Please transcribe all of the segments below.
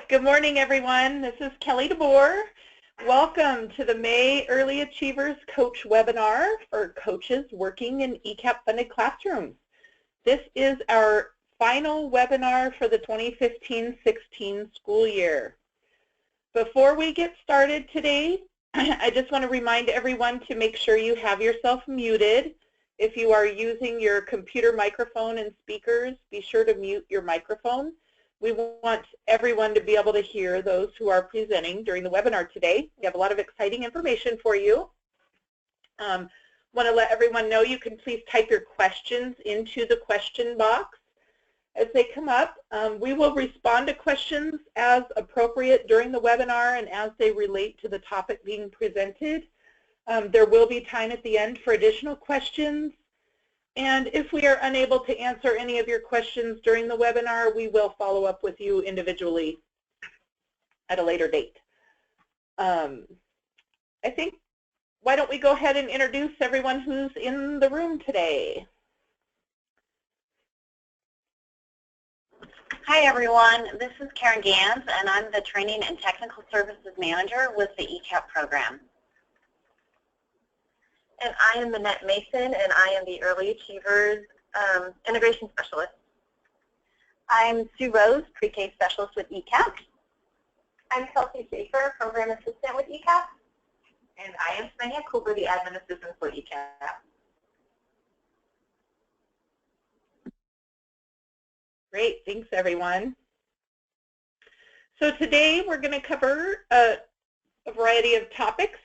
Good morning, everyone. This is Kelly DeBoer. Welcome to the May Early Achievers Coach webinar for coaches working in ECAP-funded classrooms. This is our final webinar for the 2015-16 school year. Before we get started today, I just want to remind everyone to make sure you have yourself muted. If you are using your computer microphone and speakers, be sure to mute your microphone. We want everyone to be able to hear those who are presenting during the webinar today. We have a lot of exciting information for you. Want to let everyone know you can please type your questions into the question box as they come up. We will respond to questions as appropriate during the webinar and as they relate to the topic being presented. There will be time at the end for additional questions. And if we are unable to answer any of your questions during the webinar, we will follow up with you individually at a later date. I think, why don't we go ahead and introduce everyone who's in the room today. Hi everyone, this is Karen Gans and I'm the Training and Technical Services Manager with the ECAP program. And I am Minette Mason, and I am the Early Achievers Integration Specialist. I'm Sue Rose, Pre-K Specialist with ECAP. I'm Kelsey Schaefer, Program Assistant with ECAP. And I am Smenia Cooper, the Admin Assistant for ECAP. Great, thanks everyone. So today we're going to cover a variety of topics.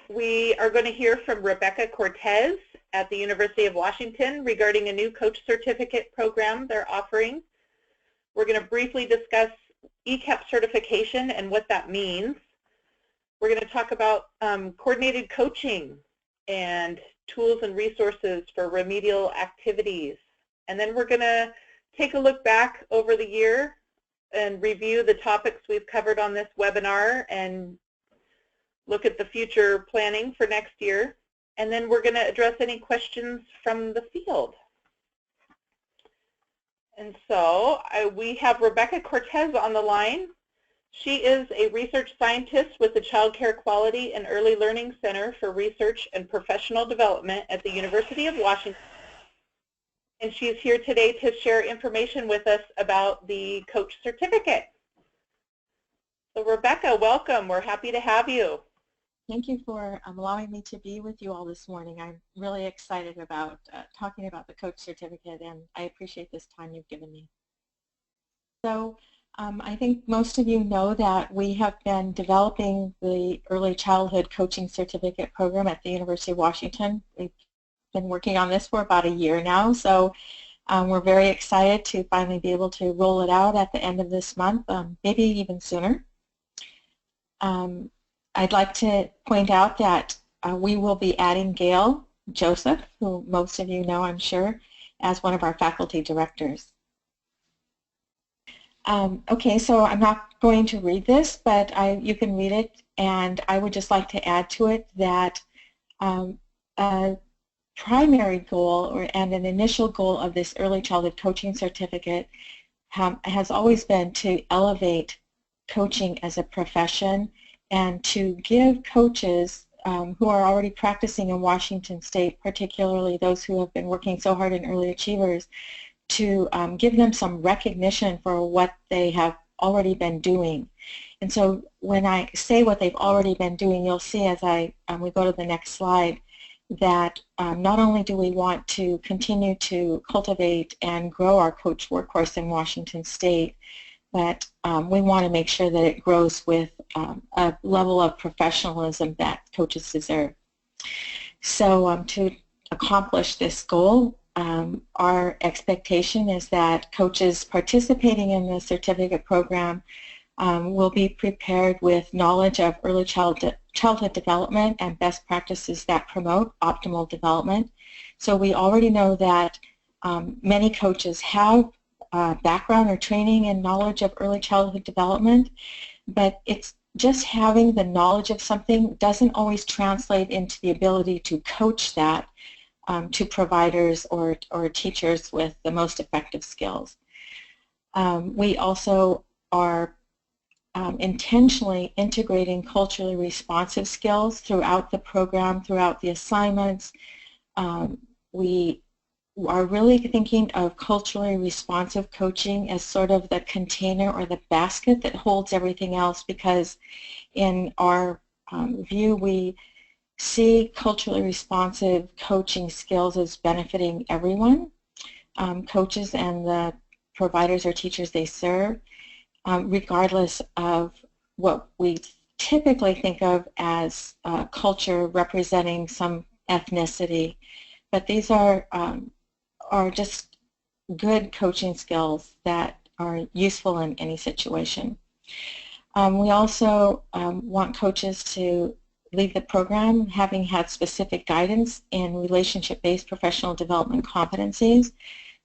We are going to hear from Rebecca Cortez at the University of Washington regarding a new coach certificate program they're offering. We're going to briefly discuss ECAP certification and what that means. We're going to talk about coordinated coaching and tools and resources for remedial activities. And then we're going to take a look back over the year and review the topics we've covered on this webinar and look at the future planning for next year, and then we're going to address any questions from the field. And so we have Rebecca Cortez on the line. She is a research scientist with the Child Care Quality and Early Learning Center for Research and Professional Development at the University of Washington. And she's here today to share information with us about the coach certificate. So Rebecca, welcome. We're happy to have you. Thank you for allowing me to be with you all this morning. I'm really excited about talking about the coach certificate, and I appreciate this time you've given me. So I think most of you know that we have been developing the Early Childhood Coaching Certificate program at the University of Washington. We've been working on this for about a year now, so we're very excited to finally be able to roll it out at the end of this month, maybe even sooner. I'd like to point out that we will be adding Gail Joseph, who most of you know, I'm sure, as one of our faculty directors. Okay, so I'm not going to read this, but you can read it, and I would just like to add to it that a primary goal and an initial goal of this Early Childhood Coaching Certificate has always been to elevate coaching as a profession and to give coaches who are already practicing in Washington State, particularly those who have been working so hard in Early Achievers, to give them some recognition for what they have already been doing. And so when I say what they've already been doing, you'll see as we go to the next slide that not only do we want to continue to cultivate and grow our coach workforce in Washington State, but we want to make sure that it grows with a level of professionalism that coaches deserve. So to accomplish this goal, our expectation is that coaches participating in the certificate program will be prepared with knowledge of early childhood development and best practices that promote optimal development. So we already know that many coaches have background or training and knowledge of early childhood development, but it's just having the knowledge of something doesn't always translate into the ability to coach that to providers or teachers with the most effective skills. We also are intentionally integrating culturally responsive skills throughout the program, throughout the assignments. We are really thinking of culturally responsive coaching as sort of the container or the basket that holds everything else, because in our view, we see culturally responsive coaching skills as benefiting everyone, coaches and the providers or teachers they serve, regardless of what we typically think of as culture representing some ethnicity. But these are just good coaching skills that are useful in any situation. We also want coaches to leave the program having had specific guidance in relationship-based professional development competencies.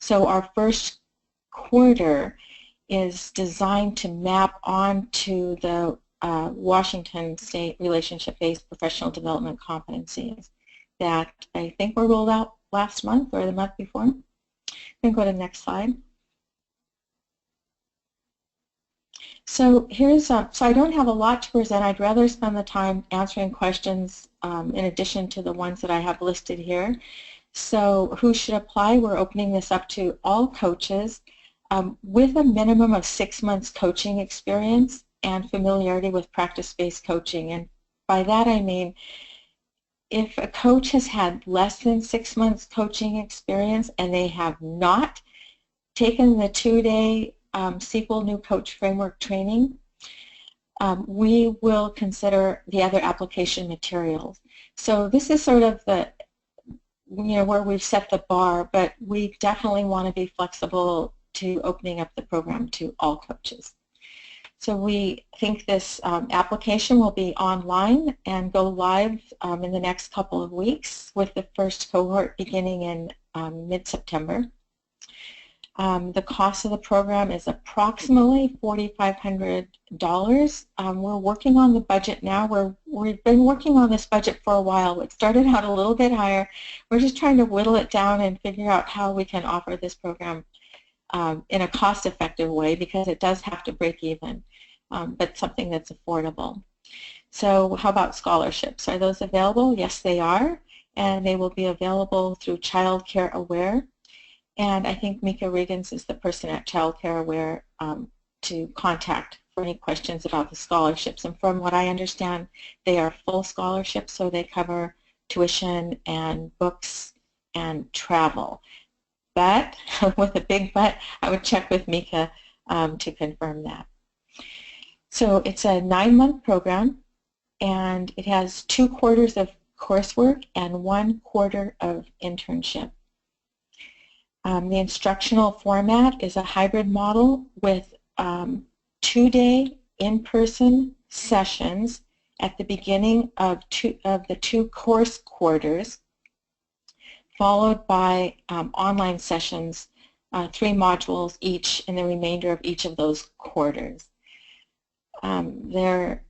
So our first quarter is designed to map onto the Washington State relationship-based professional development competencies that I think were rolled out last month or the month before. You can go to the next slide. So here's, so I don't have a lot to present. I'd rather spend the time answering questions in addition to the ones that I have listed here. So who should apply? We're opening this up to all coaches with a minimum of 6 months coaching experience and familiarity with practice-based coaching. And by that I mean, if a coach has had less than 6 months coaching experience and they have not taken the 2-day SQL New Coach Framework training, we will consider the other application materials. So this is sort of the, where we've set the bar, but we definitely want to be flexible to opening up the program to all coaches. So we think this application will be online and go live in the next couple of weeks, with the first cohort beginning in mid-September. The cost of the program is approximately $4,500. We're working on the budget now. We've been working on this budget for a while. It started out a little bit higher. We're just trying to whittle it down and figure out how we can offer this program in a cost-effective way, because it does have to break even, but something that's affordable. So how about scholarships? Are those available? Yes, they are, and they will be available through Child Care Aware. And I think Mika Riggins is the person at Child Care Aware to contact for any questions about the scholarships. And from what I understand, they are full scholarships, so they cover tuition and books and travel. But, with a big but, I would check with Mika to confirm that. So it's a 9-month program, and it has 2 quarters of coursework and 1 quarter of internship. The instructional format is a hybrid model with 2-day in-person sessions at the beginning of the 2 course quarters, followed by online sessions, 3 modules each in the remainder of each of those quarters. There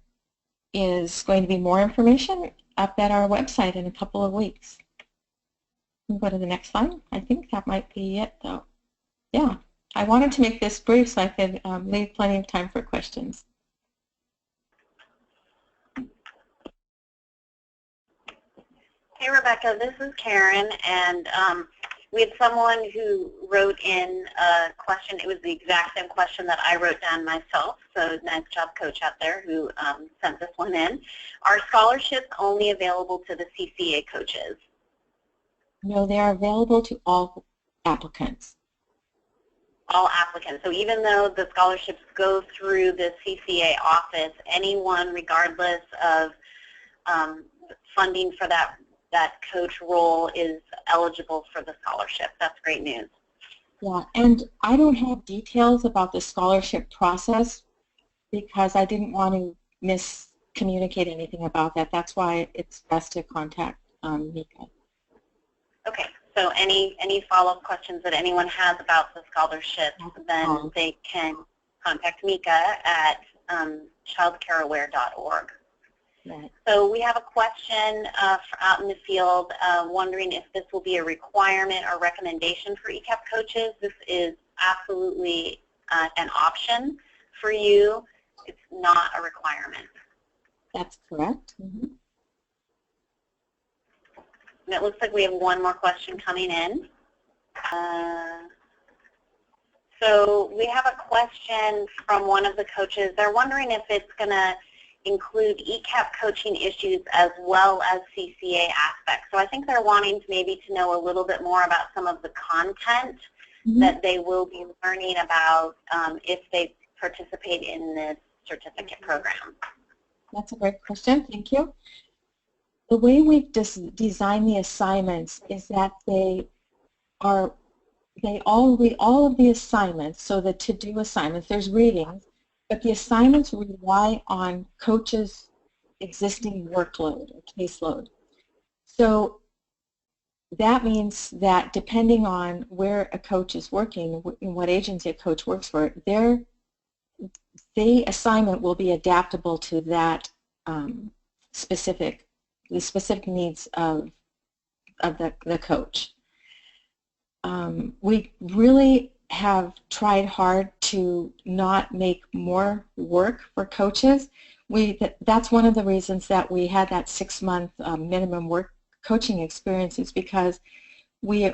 is going to be more information up at our website in a couple of weeks. We'll go to the next slide. I think that might be it, though. Yeah, I wanted to make this brief so I could leave plenty of time for questions. Hey, Rebecca, this is Karen, and we had someone who wrote in a question. It was the exact same question that I wrote down myself, so nice job, coach out there who sent this one in. Are scholarships only available to the CCA coaches? No, they are available to all applicants. All applicants. So even though the scholarships go through the CCA office, anyone, regardless of funding for that coach role, is eligible for the scholarship. That's great news. Yeah, and I don't have details about the scholarship process because I didn't want to miscommunicate anything about that. That's why it's best to contact Mika. Okay, so any follow-up questions that anyone has about the scholarship, then they can contact Mika at childcareaware.org. Right. So we have a question out in the field wondering if this will be a requirement or recommendation for ECAP coaches. This is absolutely an option for you. it's not a requirement. That's correct. Mm-hmm. And it looks like we have one more question coming in. So we have a question from one of the coaches. They're wondering if it's going to include ECAP coaching issues as well as CCA aspects. So I think they're wanting maybe to know a little bit more about some of the content that they will be learning about if they participate in this certificate program. That's a great question. Thank you. The way we've designed the assignments is that all of the assignments, so the to-do assignments, there's readings, but the assignments rely on coaches' existing workload or caseload. So that means that depending on where a coach is working, in what agency a coach works for, the assignment will be adaptable to that specific needs of the coach. We really have tried hard to not make more work for coaches. That's one of the reasons that we had that 6-month minimum work coaching experience, is because we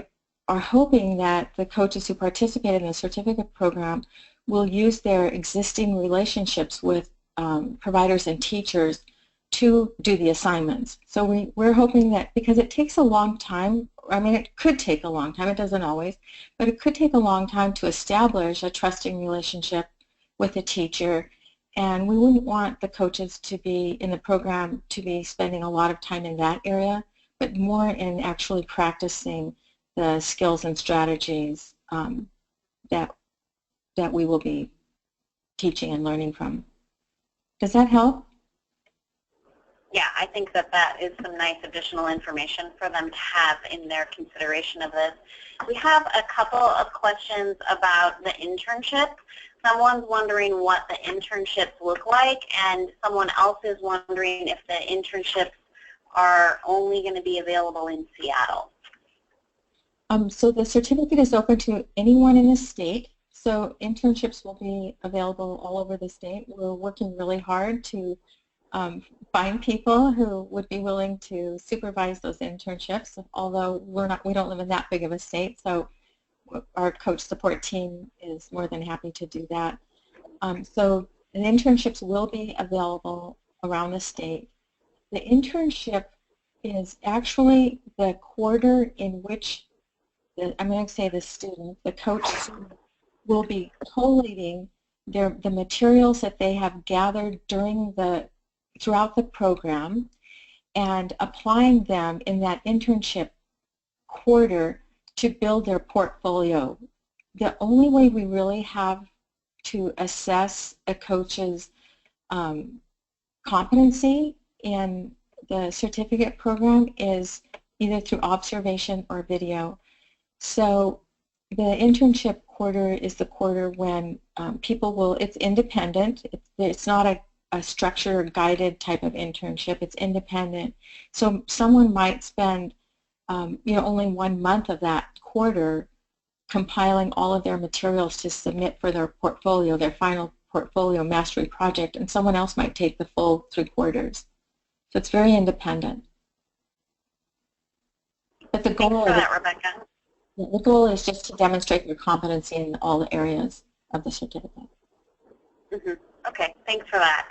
are hoping that the coaches who participate in the certificate program will use their existing relationships with providers and teachers to do the assignments. So we're hoping that, because it takes a long time, I mean, it could take a long time, it doesn't always, but it could take a long time to establish a trusting relationship with a teacher, and we wouldn't want the coaches to be in the program to be spending a lot of time in that area, but more in actually practicing the skills and strategies that we will be teaching and learning from. Does that help? Yeah, I think that is some nice additional information for them to have in their consideration of this. We have a couple of questions about the internship. Someone's wondering what the internships look like, and someone else is wondering if the internships are only going to be available in Seattle. So the certificate is open to anyone in the state. So internships will be available all over the state. We're working really hard to find people who would be willing to supervise those internships, although we don't live in that big of a state, so our coach support team is more than happy to do that. So the internships will be available around the state. The internship is actually the quarter in which, I'm going to say the coach student, will be collating the materials that they have gathered throughout the program and applying them in that internship quarter to build their portfolio. The only way we really have to assess a coach's competency in the certificate program is either through observation or video. So the internship quarter is the quarter when it's independent. It's not a structured, guided type of internship. It's independent. So someone might spend only 1 month of that quarter compiling all of their materials to submit for their portfolio, their final portfolio mastery project, and someone else might take the full 3 quarters. So it's very independent. But the goal Thanks for that, Rebecca. The goal is just to demonstrate your competency in all the areas of the certificate. Mm-hmm. Okay, thanks for that.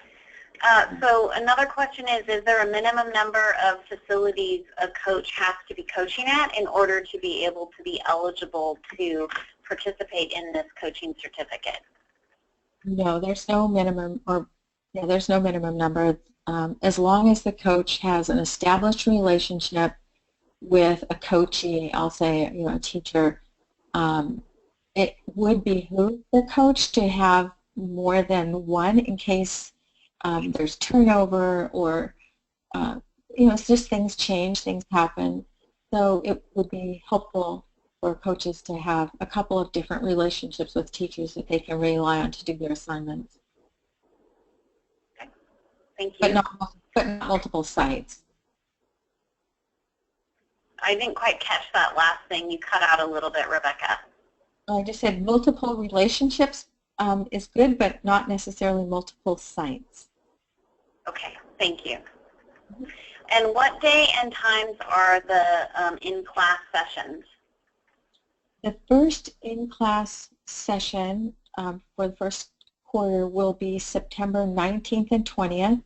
So another question is there a minimum number of facilities a coach has to be coaching at in order to be able to be eligible to participate in this coaching certificate? No, there's no minimum, there's no minimum number. As long as the coach has an established relationship with a coachee, I'll say, a teacher, it would behoove the coach to have more than one in case there's turnover or, it's just things change, things happen. So it would be helpful for coaches to have a couple of different relationships with teachers that they can rely on to do their assignments. Okay. Thank you. But not multiple sites. I didn't quite catch that last thing. You cut out a little bit, Rebecca. I just said multiple relationships is good, but not necessarily multiple sites. Okay, thank you. And what day and times are the in-class sessions? The first in-class session for the first quarter will be September 19th and 20th.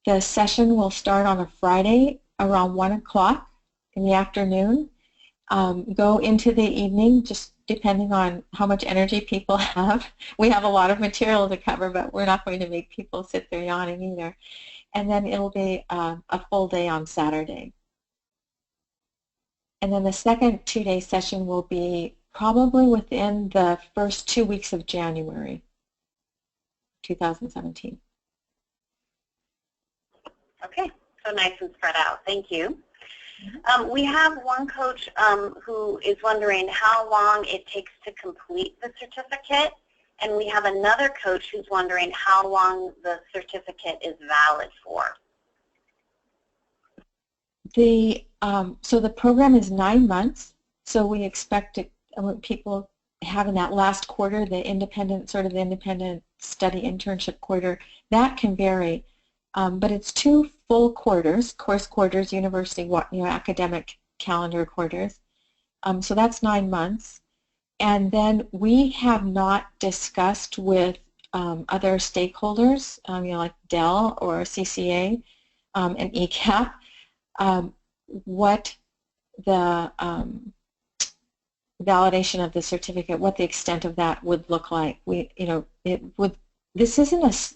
The session will start on a Friday around 1 o'clock in the afternoon, go into the evening, just depending on how much energy people have. We have a lot of material to cover, but we're not going to make people sit there yawning either. And then it'll be a full day on Saturday. And then the second two-day session will be probably within the first 2 weeks of January 2017. Okay, so nice and spread out. Thank you. We have one coach who is wondering how long it takes to complete the certificate, and we have another coach who's wondering how long the certificate is valid for. So the program is 9 months, so we expect people have in that last quarter, the independent study internship quarter, that can vary. But it's 2 full quarters, course quarters, university, academic calendar quarters. So that's 9 months. And then we have not discussed with other stakeholders, like Dell or CCA and ECAP, what the validation of the certificate, what the extent of that would look like. This isn't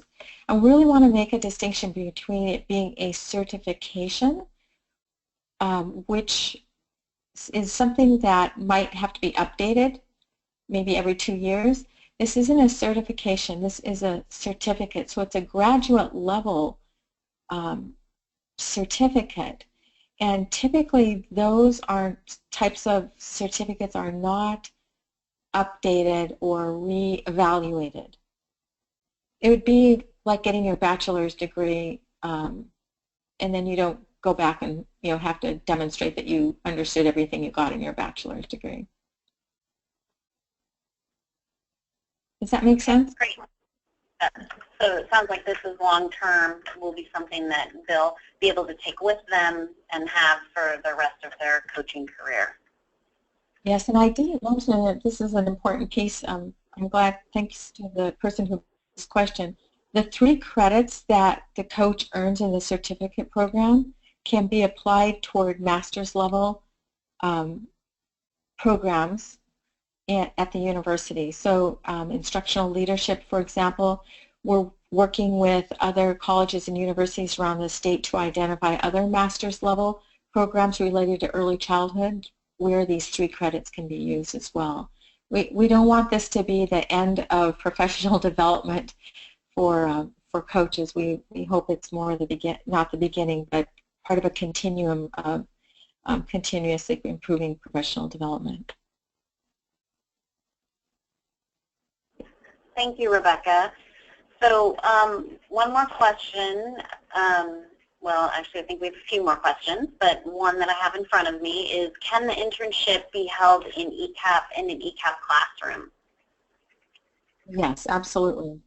I really want to make a distinction between it being a certification, which is something that might have to be updated maybe every 2 years. This isn't a certification. This is a certificate. So it's a graduate level certificate. And typically those types of certificates are not updated or re-evaluated. It would be like getting your bachelor's degree, and then you don't go back and have to demonstrate that you understood everything you got in your bachelor's degree. Does that make sense? Great. So it sounds like this is long-term, will be something that they'll be able to take with them and have for the rest of their coaching career. Yes, and I didn't mention that this is an important piece. I'm glad, thanks to the person who asked this question. The 3 credits that the coach earns in the certificate program can be applied toward master's level programs at the university. So instructional leadership, for example, we're working with other colleges and universities around the state to identify other master's level programs related to early childhood where these 3 credits can be used as well. We don't want this to be the end of professional development for coaches. We hope it's more not the beginning, but part of a continuum of continuously improving professional development. Thank you, Rebecca. So one more question. Well, actually, I think we have a few more questions, but one that I have in front of me is, can the internship be held in ECAP in an ECAP classroom? Yes, absolutely.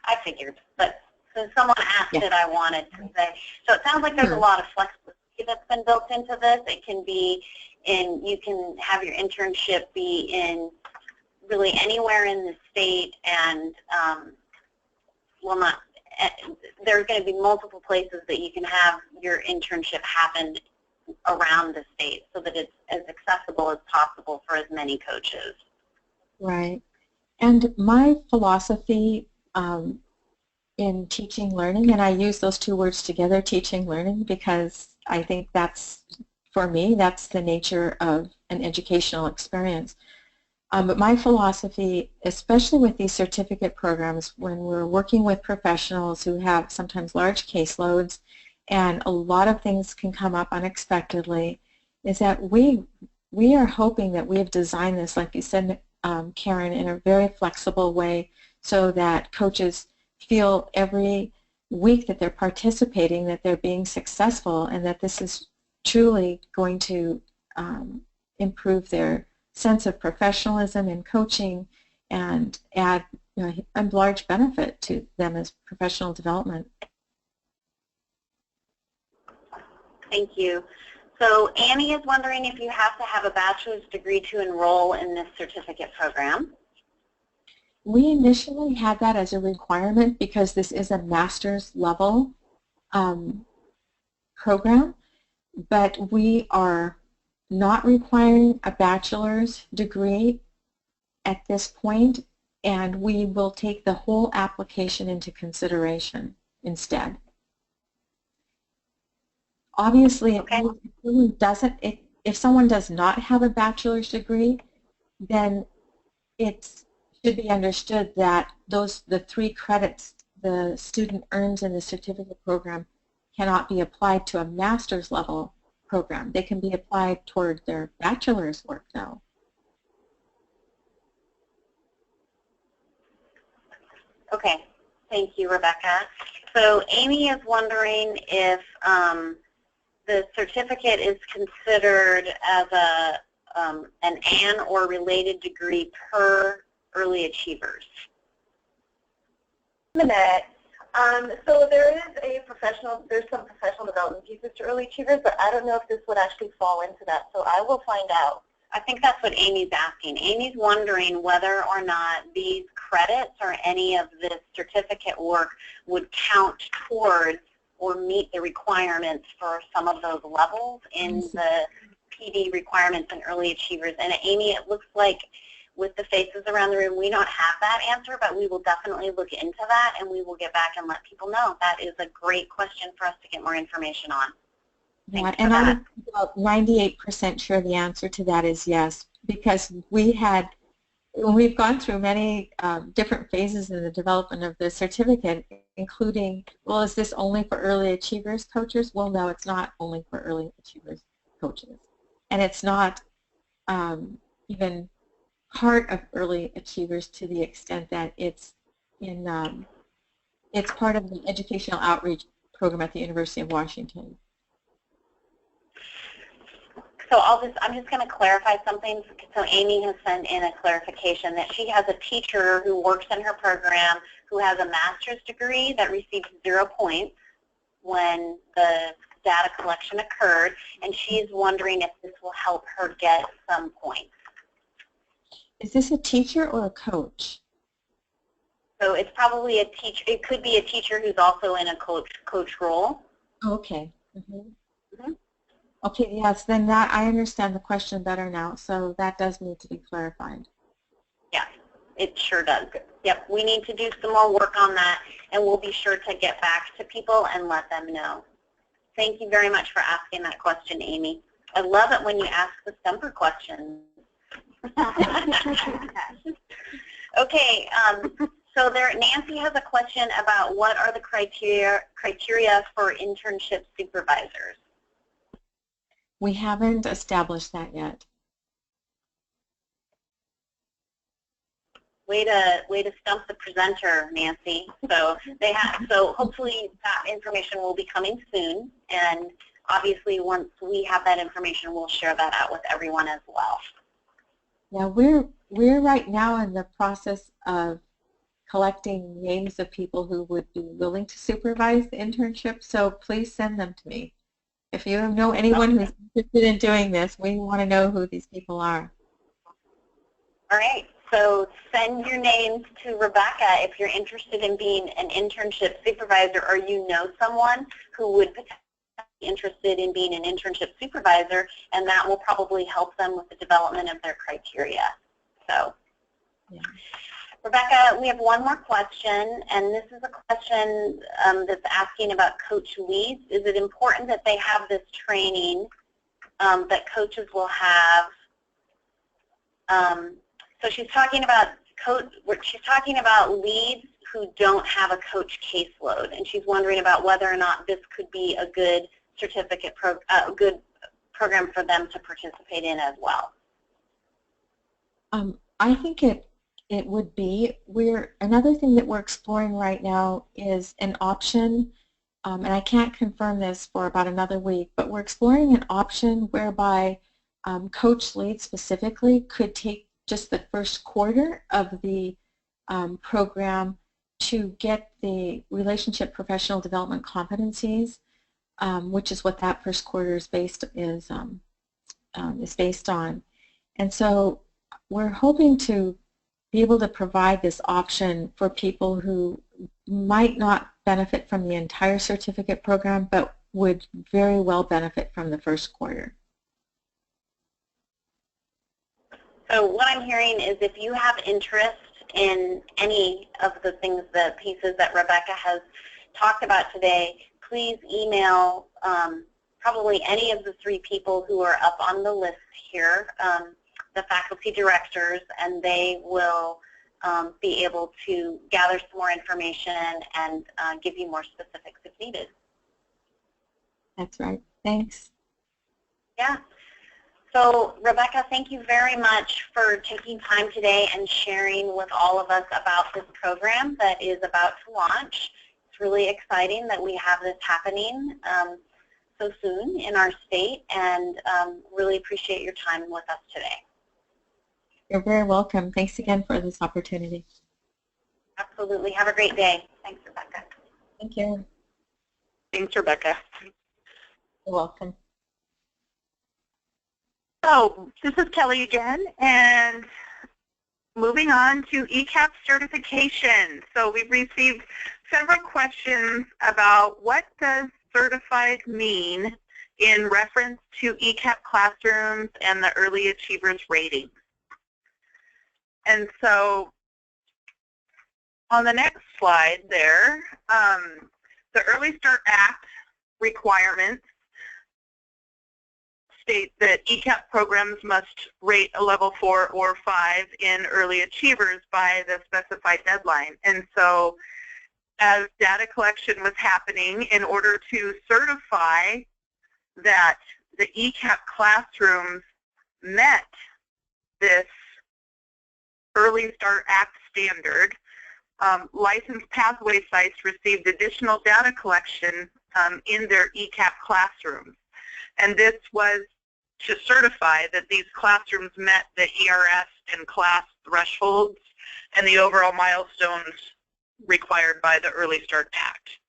I figured, but since someone asked it, I wanted to say. So it sounds like there's Sure. a lot of flexibility that's been built into this. It can be you can have your internship be in really anywhere in the state, and there's going to be multiple places that you can have your internship happen around the state so that it's as accessible as possible for as many coaches. Right. And my philosophy in teaching learning, and I use those 2 words together, teaching learning, because I think that's, for me, that's the nature of an educational experience. But my philosophy, especially with these certificate programs, when we're working with professionals who have sometimes large caseloads and a lot of things can come up unexpectedly, is that we are hoping that we have designed this, like you said, Karen, in a very flexible way so that coaches feel every week that they're participating that they're being successful and that this is truly going to improve their sense of professionalism in coaching and add a large benefit to them as professional development. Thank you. So Annie is wondering if you have to have a bachelor's degree to enroll in this certificate program. We initially had that as a requirement because this is a master's level program, but we are not requiring a bachelor's degree at this point, and we will take the whole application into consideration instead. Obviously, okay. if someone does not have a bachelor's degree, then it should be understood that the 3 credits the student earns in the certificate program cannot be applied to a master's level program. They can be applied toward their bachelor's work though. Okay, thank you, Rebecca. So Amy is wondering if the certificate is considered as an or related degree per early achievers. Minute. So there's some professional development pieces to early achievers, but I don't know if this would actually fall into that, so I will find out. I think that's what Amy's asking. Amy's wondering whether or not these credits or any of this certificate work would count towards or meet the requirements for some of those levels in the PD requirements and early achievers. And Amy, it looks like with the faces around the room, we don't have that answer, but we will definitely look into that and we will get back and let people know. That is a great question for us to get more information on. Yeah, and I'm about 98% sure the answer to that is yes, because we've gone through many different phases in the development of the certificate, including, well, is this only for early achievers coaches? Well, no, it's not only for early achievers coaches. And it's not even part of early achievers to the extent that it's it's part of the educational outreach program at the University of Washington. So I'm just going to clarify something. So Amy has sent in a clarification that she has a teacher who works in her program who has a master's degree that received 0 points when the data collection occurred, and she's wondering if this will help her get some points. Is this a teacher or a coach? So it's probably a teacher. It could be a teacher who's also in a coach role. Okay. Okay, yes, then I understand the question better now, so that does need to be clarified. Yeah, it sure does. Yep, we need to do some more work on that, and we'll be sure to get back to people and let them know. Thank you very much for asking that question, Amy. I love it when you ask the stumper questions. Okay, so Nancy has a question about what are the criteria for internship supervisors. We haven't established that yet. Way to stump the presenter, Nancy. So so hopefully that information will be coming soon, and obviously once we have that information, we'll share that out with everyone as well. Yeah, we're right now in the process of collecting names of people who would be willing to supervise the internship, so please send them to me. If you know anyone who's interested in doing this, we want to know who these people are. All right, so send your names to Rebecca if you're interested in being an internship supervisor, or you know someone who would potentially be interested in being an internship supervisor, and that will probably help them with the development of their criteria. So, yeah. Rebecca, we have one more question, and this is a question that's asking about coach leads. Is it important that they have this training that coaches will have? So she's talking about leads who don't have a coach caseload, and she's wondering about whether or not this could be a good good program for them to participate in as well. I think it would be. Another thing that we're exploring right now is an option, and I can't confirm this for about another week, but we're exploring an option whereby coach leads specifically could take just the first quarter of the program to get the relationship professional development competencies, which is what that first quarter is based on. And so we're hoping to be able to provide this option for people who might not benefit from the entire certificate program, but would very well benefit from the first quarter. So what I'm hearing is if you have interest in any of the things, the pieces that Rebecca has talked about today, please email probably any of the 3 people who are up on the list here, the faculty directors, and they will be able to gather some more information and give you more specifics if needed. That's right. Thanks. Yeah. So Rebecca, thank you very much for taking time today and sharing with all of us about this program that is about to launch. It's really exciting that we have this happening so soon in our state, and really appreciate your time with us today. You're very welcome. Thanks again for this opportunity. Absolutely. Have a great day. Thanks, Rebecca. Thank you. Thanks, Rebecca. You're welcome. So this is Kelly again, and moving on to ECAP certification. So we've received several questions about what does certified mean in reference to ECAP classrooms and the Early Achievers ratings. And so on the next slide there, the Early Start Act requirements state that ECAP programs must rate a level 4 or 5 in early achievers by the specified deadline. And so as data collection was happening, in order to certify that the ECAP classrooms met this Early Start Act standard, licensed pathway sites received additional data collection in their ECAP classrooms. And this was to certify that these classrooms met the ERS and class thresholds and the overall milestones required by the Early Start Act.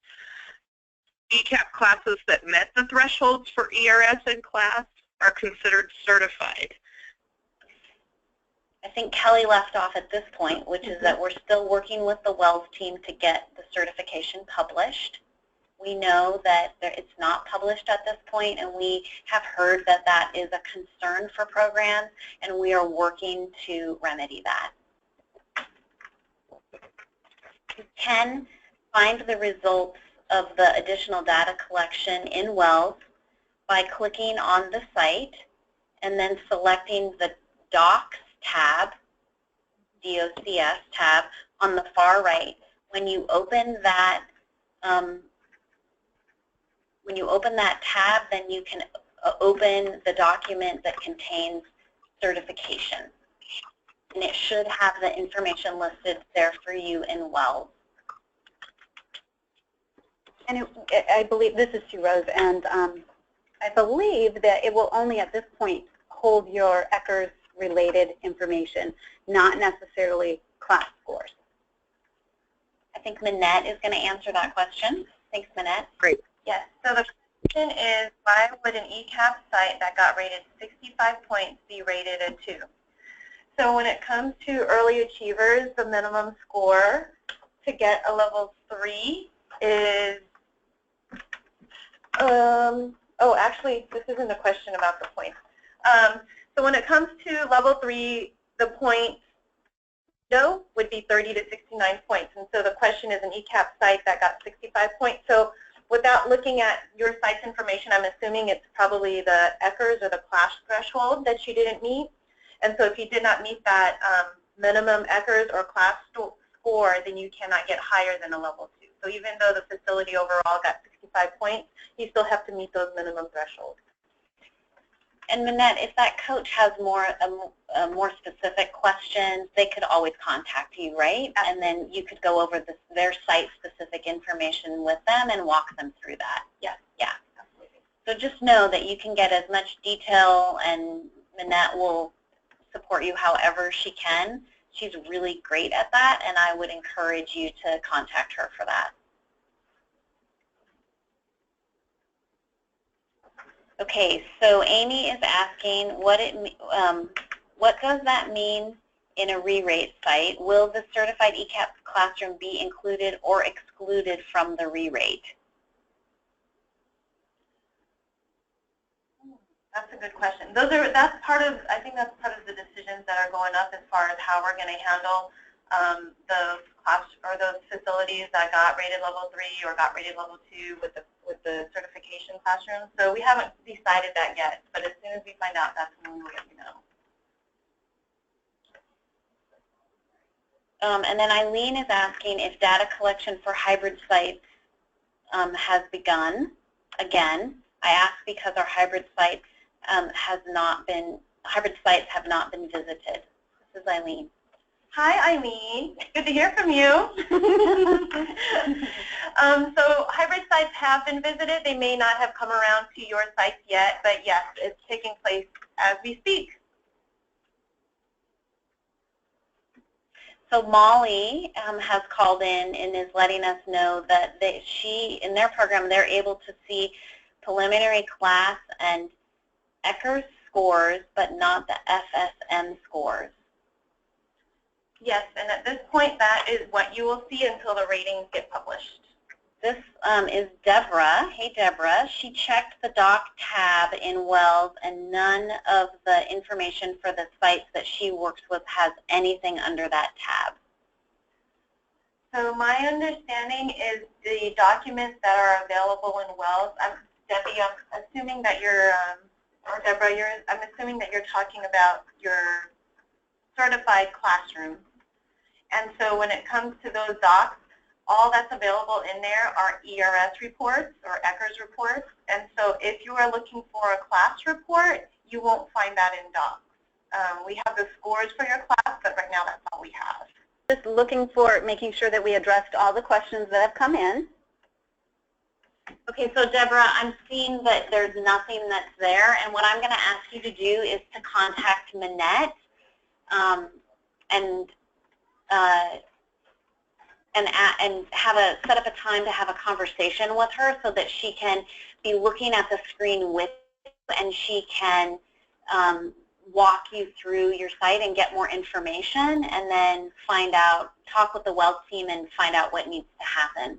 ECAP classes that met the thresholds for ERS and class are considered certified. I think Kelly left off at this point, which is that we're still working with the WELS team to get the certification published. We know that it's not published at this point, and we have heard that that is a concern for programs, and we are working to remedy that. You can find the results of the additional data collection in WELS by clicking on the site and then selecting the Docs tab, DOCS tab, on the far right. When you open that tab, then you can open the document that contains certification. And it should have the information listed there for you in WELS. And I believe, this is Sue Rose, and I believe that it will only at this point hold your ECHRS related information, not necessarily class scores. I think Minette is going to answer that question. Thanks, Minette. Great. Yes, so the question is, why would an ECAP site that got rated 65 points be rated a 2? So when it comes to early achievers, the minimum score to get a level 3 is, oh, actually, this isn't a question about the points. So when it comes to level 3, the point would be 30 to 69 points. And so the question is an ECAP site that got 65 points. So without looking at your site's information, I'm assuming it's probably the ECHRS or the class threshold that you didn't meet. And so if you did not meet that minimum ECHRS or class score, then you cannot get higher than a level 2. So even though the facility overall got 65 points, you still have to meet those minimum thresholds. And Minette, if that coach has more specific questions, they could always contact you, right? And then you could go over their site-specific information with them and walk them through that. Yes. Yeah. Absolutely. So just know that you can get as much detail, and Minette will support you however she can. She's really great at that, and I would encourage you to contact her for that. Okay, so Amy is asking what does that mean in a re-rate site? Will the certified ECAP classroom be included or excluded from the re-rate? That's a good question. I think that's part of the decisions that are going up as far as how we're going to handle those facilities that got rated level 3 or got rated level 2 with the certification classrooms. So we haven't decided that yet, but as soon as we find out, that's when we'll let you know. And then Eileen is asking if data collection for hybrid sites has begun. Again, I ask because our hybrid sites have not been visited. This is Eileen. Hi, Eileen. Good to hear from you. So hybrid sites have been visited. They may not have come around to your sites yet, but yes, it's taking place as we speak. So Molly has called in and is letting us know that in their program, they're able to see preliminary class and ECHRS scores, but not the FSM scores. Yes, and at this point, that is what you will see until the ratings get published. This is Deborah. Hey, Deborah. She checked the doc tab in Wells, and none of the information for the sites that she works with has anything under that tab. So my understanding is the documents that are available in Wells, Debbie, I'm assuming that you're, or Deborah, I'm assuming that you're talking about your certified classroom. And so when it comes to those docs, all that's available in there are ERS reports or ECHRS reports. And so if you are looking for a class report, you won't find that in docs. We have the scores for your class, but right now that's all we have. Just looking for making sure that we addressed all the questions that have come in. Okay, so Deborah, I'm seeing that there's nothing that's there, and what I'm going to ask you to do is to contact Minette and set up a time to have a conversation with her so that she can be looking at the screen with you and she can walk you through your site and get more information, and then talk with the Wells team and find out what needs to happen.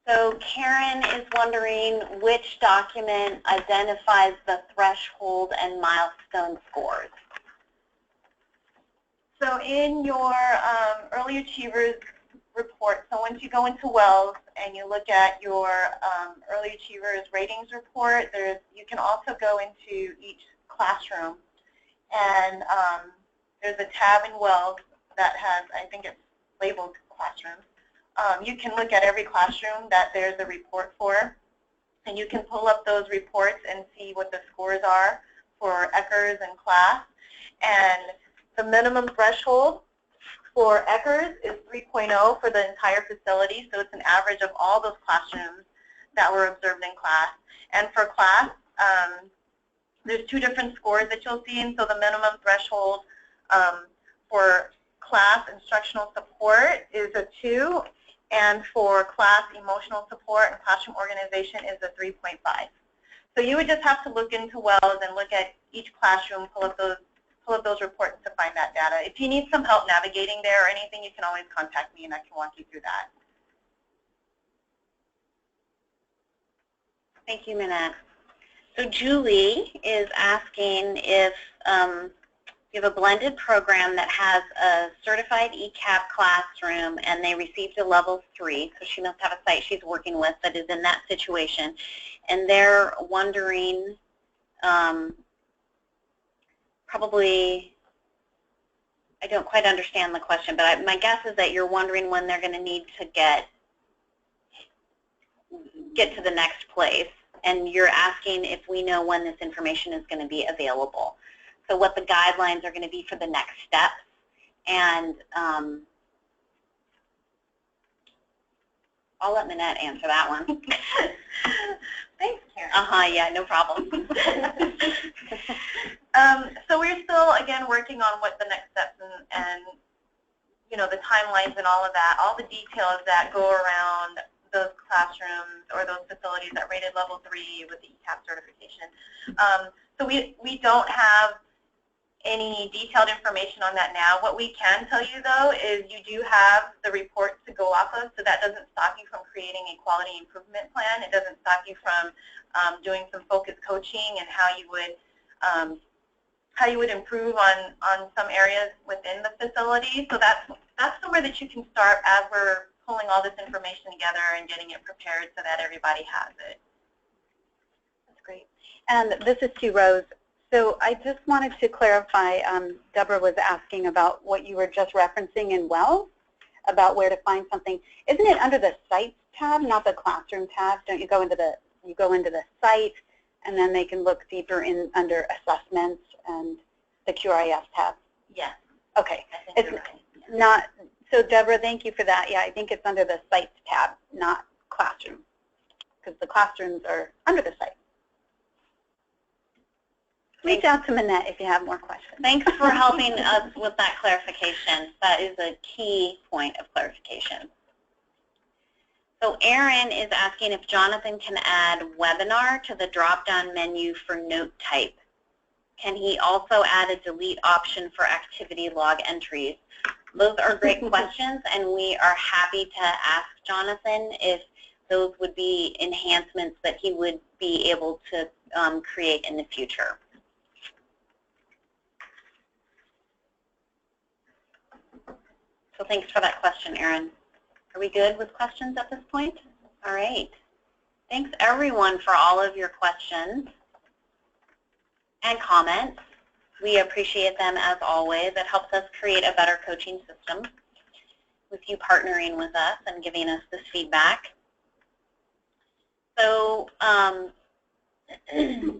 So Karen is wondering which document identifies the threshold and milestone scores. So in your Early Achievers report, so once you go into Wells and you look at your Early Achievers ratings report, you can also go into each classroom, and there's a tab in Wells that has, I think it's labeled classrooms. You can look at every classroom that there's a report for, and you can pull up those reports and see what the scores are for ECHRS and class. And the minimum threshold for ECHRS is 3.0 for the entire facility, so it's an average of all those classrooms that were observed in class. And for class, there's two different scores that you'll see, and so the minimum threshold for class instructional support is a 2, and for class emotional support and classroom organization is a 3.5. So you would just have to look into Wells and look at each classroom, pull up those reports to find that data. If you need some help navigating there or anything, you can always contact me and I can walk you through that. Thank you, Minette. So Julie is asking if you have a blended program that has a certified ECAP classroom and they received a level 3, so she must have a site she's working with that is in that situation, and they're wondering, probably, I don't quite understand the question, but my guess is that you're wondering when they're going to need to get to the next place, and you're asking if we know when this information is going to be available. so what the guidelines are going to be for the next steps. And I'll let Minette answer that one. Thanks, Karen. Yeah, no problem. So we're still, again, working on what the next steps and you know, the timelines and all of that, all the details that go around those classrooms or those facilities that rated level 3 with the ECAP certification. So we don't have any detailed information on that now. What we can tell you, though, is you do have the reports to go off of, so that doesn't stop you from creating a quality improvement plan. It doesn't stop you from doing some focused coaching and how you would improve on some areas within the facility. So that's somewhere that you can start as we're pulling all this information together and getting it prepared so that everybody has it. That's great. And this is to Rose. So I just wanted to clarify, Deborah was asking about what you were just referencing in Wells, about where to find something. Isn't it under the Sites tab, not the Classroom tab? Don't you go into the site, and then they can look deeper in under Assessments and the QRIS tab? Yes. Okay. I think you're right. Not, so Deborah, thank you for that. Yeah, I think it's under the Sites tab, not Classroom, because the classrooms are under the site. Reach out to Minette if you have more questions. Thanks for helping us with that clarification. That is a key point of clarification. So Erin is asking if Jonathan can add webinar to the drop-down menu for note type. Can he also add a delete option for activity log entries? Those are great questions, and we are happy to ask Jonathan if those would be enhancements that he would be able to create in the future. So thanks for that question, Erin. Are we good with questions at this point? All right. Thanks, everyone, for all of your questions and comments. We appreciate them as always. It helps us create a better coaching system with you partnering with us and giving us this feedback. So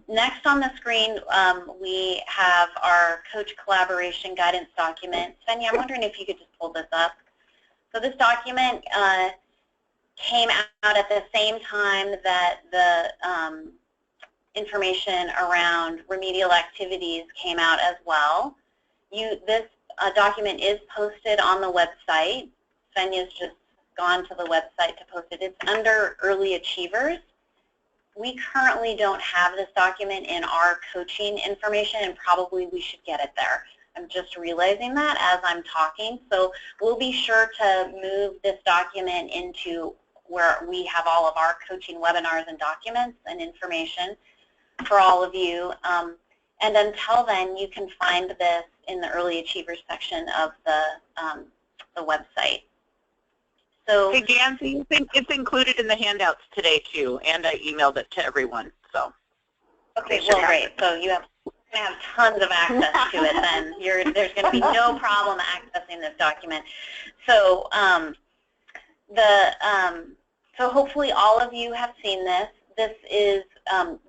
next on the screen, we have our coach collaboration guidance document. Svenja, I'm wondering if you could just pull this up. So this document came out at the same time that the information around remedial activities came out as well. This document is posted on the website. Svenja's just gone to the website to post it. It's under Early Achievers. We currently don't have this document in our coaching information, and probably we should get it there. I'm just realizing that as I'm talking. So we'll be sure to move this document into where we have all of our coaching webinars and documents and information for all of you. And until then, you can find this in the Early Achievers section of the website. So, hey, Jancy, it's included in the handouts today, too, and I emailed it to everyone. So. Okay, well, great. So you have tons of access to it then. There's going to be no problem accessing this document. So, so hopefully all of you have seen this. This is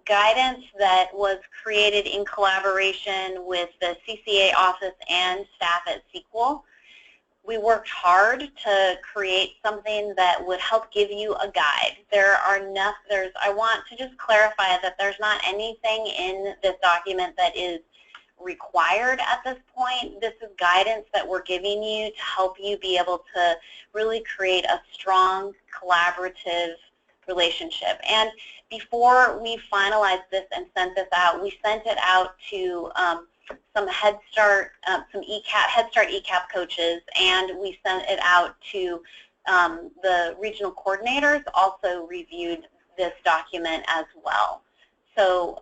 guidance that was created in collaboration with the CCA office and staff at SQL. We worked hard to create something that would help give you a guide. I want to just clarify that there's not anything in this document that is required at this point. This is guidance that we're giving you to help you be able to really create a strong collaborative relationship. And before we finalized this and sent this out, we sent it out to some Head Start, Head Start ECAP coaches, and we sent it out to the regional coordinators. Also reviewed this document as well. So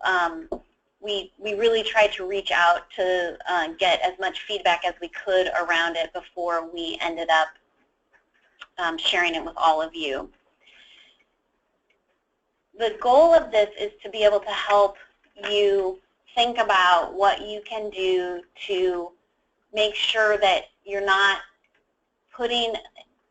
we really tried to reach out to get as much feedback as we could around it before we ended up sharing it with all of you. The goal of this is to be able to help you think about what you can do to make sure that you're not putting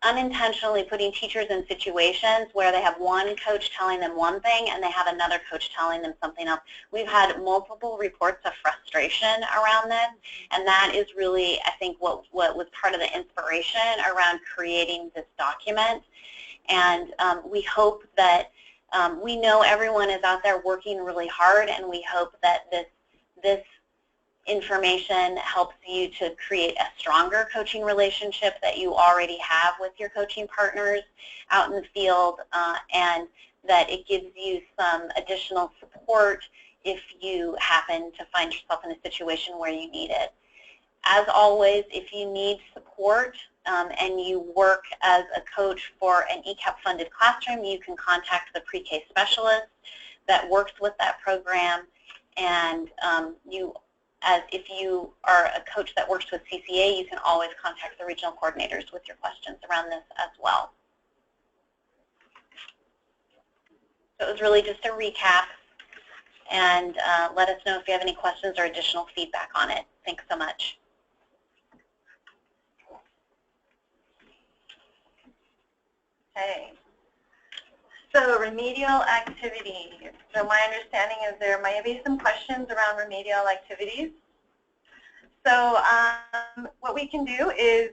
unintentionally putting teachers in situations where they have one coach telling them one thing and they have another coach telling them something else. We've had multiple reports of frustration around this, and that is really, I think, what was part of the inspiration around creating this document. And we hope that, we know everyone is out there working really hard, and we hope that this information helps you to create a stronger coaching relationship that you already have with your coaching partners out in the field, and that it gives you some additional support if you happen to find yourself in a situation where you need it. As always, if you need support and you work as a coach for an ECAP-funded classroom, you can contact the pre-K specialist that works with that program, and if you are a coach that works with CCA, you can always contact the regional coordinators with your questions around this as well. So it was really just a recap, and let us know if you have any questions or additional feedback on it. Thanks so much. Okay. So remedial activities. So my understanding is there might be some questions around remedial activities. So what we can do is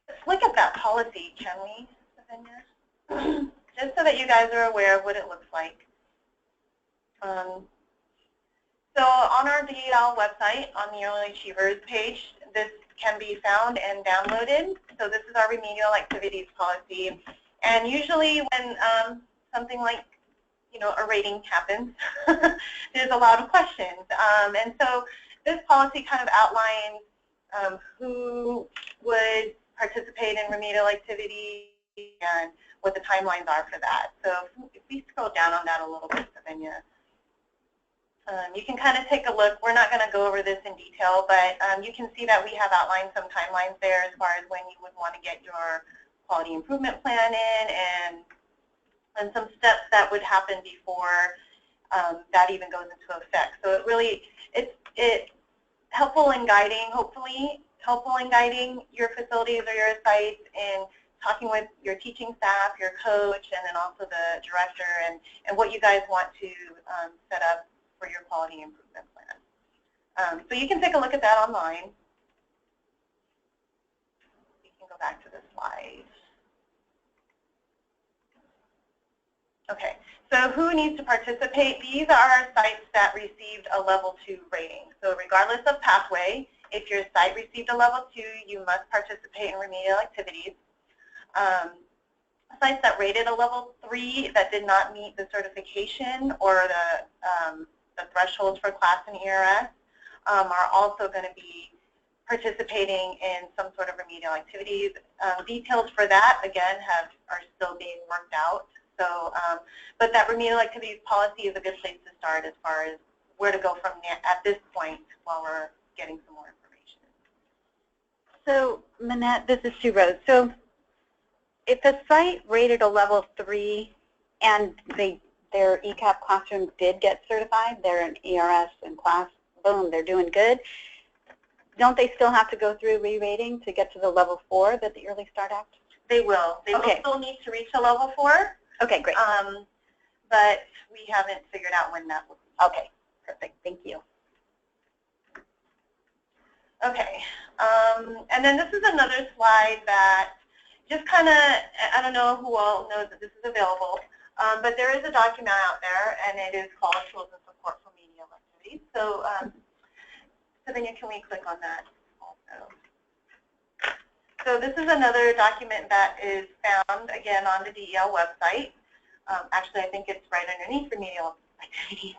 let's look at that policy, can we, Savannah? Just so that you guys are aware of what it looks like. So on our DEL website, on the Early Achievers page, this can be found and downloaded. So this is our remedial activities policy. And usually when something like, you know, a rating happens, there's a lot of questions. And so this policy kind of outlines who would participate in remedial activities and what the timelines are for that. So if we scroll down on that a little bit, Savannah, you can kind of take a look. We're not going to go over this in detail, but you can see that we have outlined some timelines there as far as when you would want to get your quality improvement plan in, and some steps that would happen before that even goes into effect. So it really, it's helpful in guiding, hopefully helpful in guiding your facilities or your sites in talking with your teaching staff, your coach, and then also the director, and what you guys want to set up for your quality improvement plan. So you can take a look at that online. We can go back to the slide. Okay, so who needs to participate? These are sites that received a level 2 rating. So regardless of pathway, if your site received a level 2, you must participate in remedial activities. Sites that rated a level 3 that did not meet the certification or the thresholds for class and ERS are also going to be participating in some sort of remedial activities. Details for that, again, are still being worked out. So, but that remedial activities policy is a good place to start as far as where to go from there at this point while we're getting some more information. So, Manette, this is Sue Rose. So, if a site rated a level 3 and their ECAP classroom did get certified, they're an ERS and class, boom, they're doing good, don't they still have to go through re-rating to get to the level 4 that the Early Start Act? They will. They will still need to reach a level 4. Okay, great. But we haven't figured out when that will be. Okay, perfect. Thank you. Okay, and then this is another slide that just kind of, I don't know who all knows that this is available, but there is a document out there, and it is called Tools and Support for Remedial Activities. So, Savannah, can we click on that also? So this is another document that is found, again, on the DEL website. Actually, I think it's right underneath remedial activities.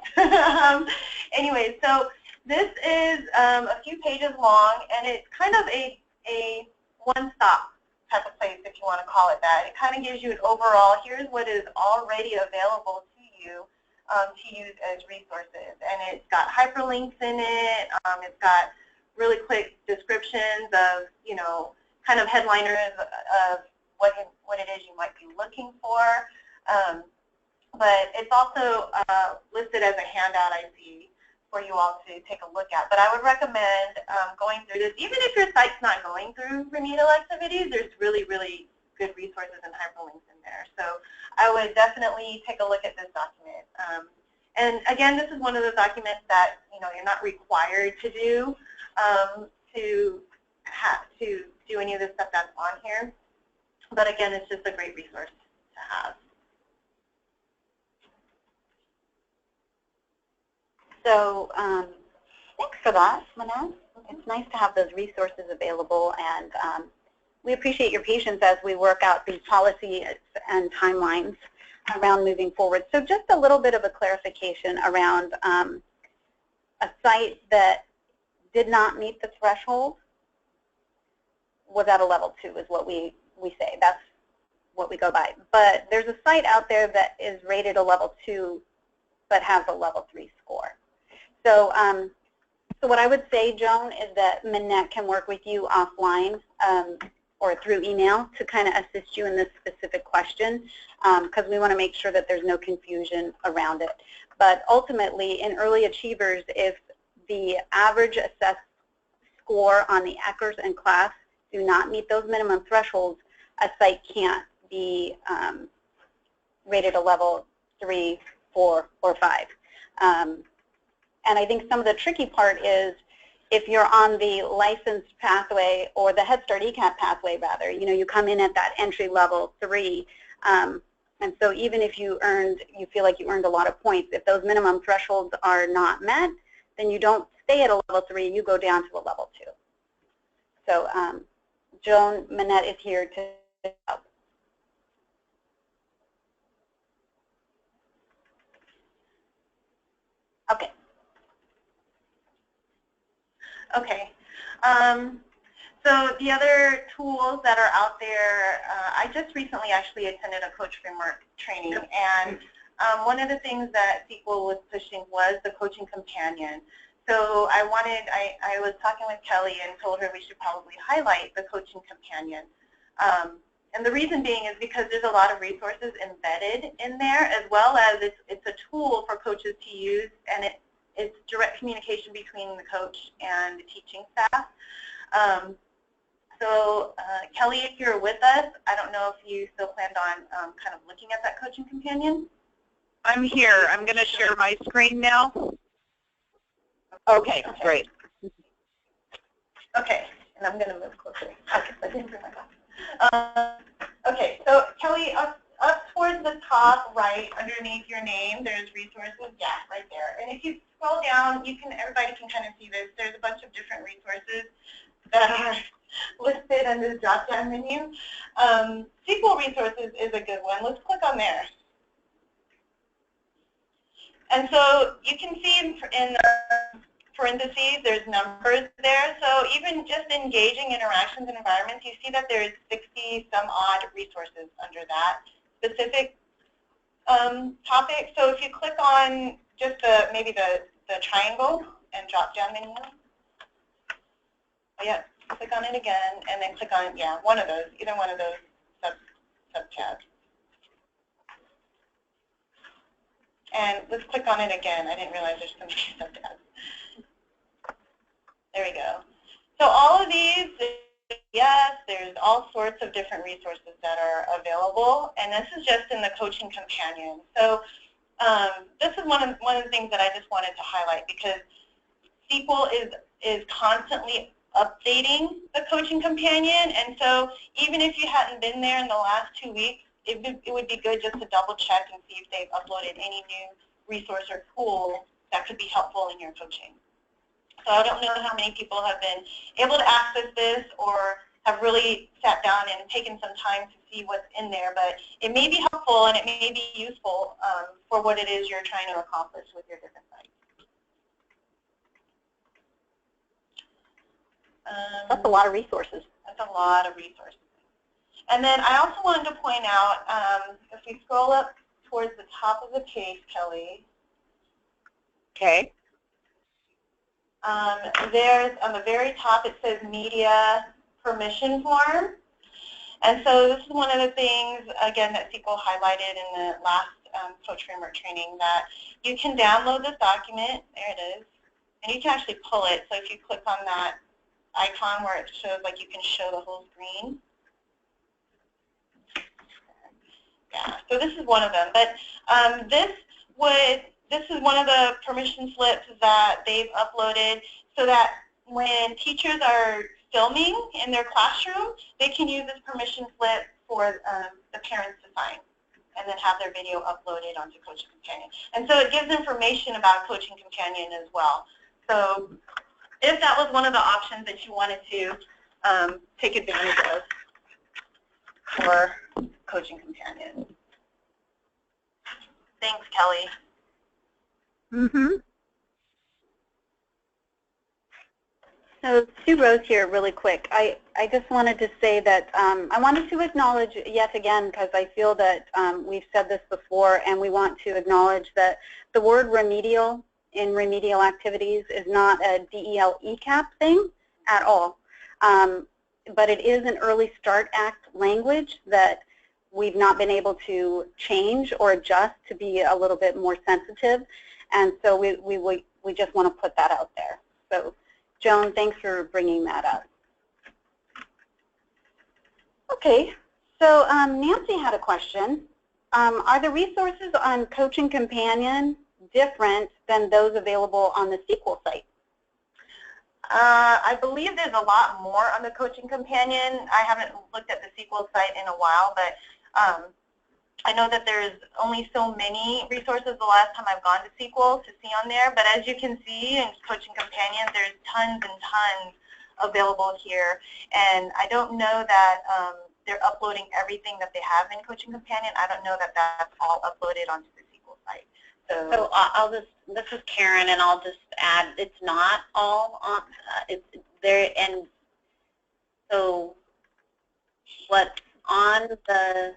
Anyway, so this is a few pages long, and it's kind of a one-stop type of place, if you want to call it that. It kind of gives you an overall, here's what is already available to you to use as resources. And it's got hyperlinks in it. It's got really quick descriptions of, you know, kind of headliners of what it is you might be looking for. But it's also listed as a handout, I see. for you all to take a look at. But I would recommend going through this. Even if your site's not going through remedial activities, there's really, really good resources and hyperlinks in there. So I would definitely take a look at this document. And again, this is one of the documents that you're not required to do to do any of the stuff that's on here. But again, it's just a great resource to have. So thanks for that, Manette. It's nice to have those resources available, and we appreciate your patience as we work out these policies and timelines around moving forward. So just a little bit of a clarification around a site that did not meet the threshold was at a level 2 is what we say. That's what we go by. But there's a site out there that is rated a level 2 but has a level 3 score. So, so what I would say, Joan, is that Manette can work with you offline or through email to kind of assist you in this specific question, because we want to make sure that there's no confusion around it. But ultimately, in early achievers, if the average assessed score on the ECHRS and class do not meet those minimum thresholds, a site can't be rated a level 3, 4, or 5. And I think some of the tricky part is if you're on the licensed pathway or the Head Start ECAP pathway, rather, you come in at that entry level 3. And so even if you feel like you earned a lot of points, if those minimum thresholds are not met, then you don't stay at a level 3, you go down to a level 2. So Joan, Manette is here to help. Okay. Okay. So the other tools that are out there, I just recently actually attended a coach framework training, and one of the things that SQL was pushing was the coaching companion. So I was talking with Kelly and told her we should probably highlight the coaching companion. And the reason being is because there's a lot of resources embedded in there, as well as it's a tool for coaches to use, and it's direct communication between the coach and the teaching staff. Kelly, if you're with us, I don't know if you still planned on kind of looking at that coaching companion. I'm here. I'm going to share my screen now. Okay, great. Okay, and I'm going to move closer. Okay, I didn't bring my glasses. Okay, so Kelly, up towards the top right, underneath your name, there's resources. Yeah, right there. And if you scroll down, everybody can kind of see this. There's a bunch of different resources that are listed in this drop-down menu. SQL resources is a good one. Let's click on there. And so you can see in the parentheses, there's numbers there. So even just engaging interactions and environments, you see that there's 60 some odd resources under that specific topic. So if you click on just maybe the triangle and drop down menu, yeah, click on it again, and then click on, yeah, one of those, either one of those sub-tabs. And let's click on it again. I didn't realize there's so many sub-tabs. There we go. So all of these, yes, there's all sorts of different resources that are available, and this is just in the coaching companion. So this is one of the things that I just wanted to highlight, because SQL is constantly updating the coaching companion, and so even if you hadn't been there in the last 2 weeks, it would be good just to double check and see if they've uploaded any new resource or tool that could be helpful in your coaching. So I don't know how many people have been able to access this or have really sat down and taken some time to see what's in there, but it may be helpful and it may be useful for what it is you're trying to accomplish with your different sites. That's a lot of resources. That's a lot of resources. And then I also wanted to point out, if we scroll up towards the top of the page, Kelly. Okay. There's, on the very top, it says media permission form. And so this is one of the things, again, that SQL highlighted in the last Coach Framework training, that you can download this document. There it is. And you can actually pull it. So if you click on that icon where it shows like you can show the whole screen. Yeah, so this is one of them. But this is one of the permission slips that they've uploaded so that when teachers are filming in their classroom, they can use this permission slip for the parents to sign and then have their video uploaded onto Coaching Companion. And so it gives information about Coaching Companion as well. So if that was one of the options that you wanted to take advantage of for Coaching Companion. Thanks, Kelly. So Sue Rose here really quick. I just wanted to say that I wanted to acknowledge yet again, because I feel that we've said this before, and we want to acknowledge that the word remedial in remedial activities is not a DEL ECAP thing at all. But it is an Early Start Act language that we've not been able to change or adjust to be a little bit more sensitive. And so we just want to put that out there. So Joan, thanks for bringing that up. Okay, so Nancy had a question. Are the resources on Coaching Companion different than those available on the SQL site? I believe there's a lot more on the Coaching Companion. I haven't looked at the SQL site in a while, but I know that there's only so many resources the last time I've gone to SQL to see on there. But as you can see in Coaching Companion, there's tons and tons available here. And I don't know that they're uploading everything that they have in Coaching Companion. I don't know that that's all uploaded onto the SQL site. So this is Karen, and I'll just add, it's not all on, it's there, and so what's on the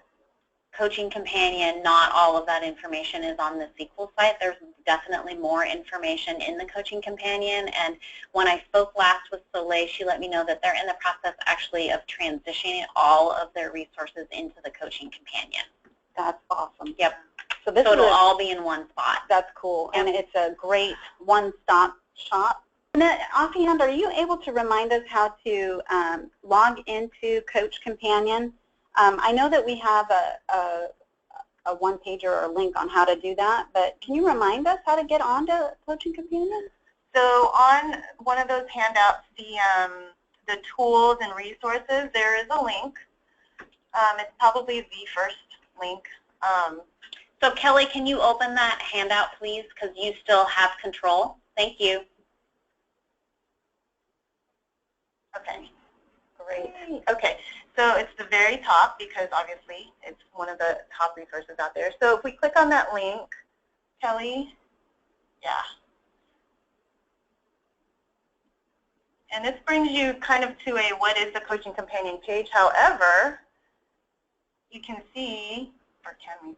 Coaching Companion, not all of that information is on the SQL site. There's definitely more information in the Coaching Companion, and when I spoke last with Soleil, she let me know that they're in the process actually of transitioning all of their resources into the Coaching Companion. That's awesome. Yep. So this it'll all be in one spot. That's cool, and it's a great one-stop shop. Offhand, are you able to remind us how to log into Coach Companion? I know that we have a one-pager or a link on how to do that, but can you remind us how to get onto Coaching Companion? So on one of those handouts, the tools and resources, there is a link. It's probably the first link. So Kelly, can you open that handout, please, because you still have control? Thank you. Okay, great. Okay, so it's the very top because obviously it's one of the top resources out there. So if we click on that link, Kelly, yeah. And this brings you kind of to a what is the Coaching Companion page. However, you can see, or can we see,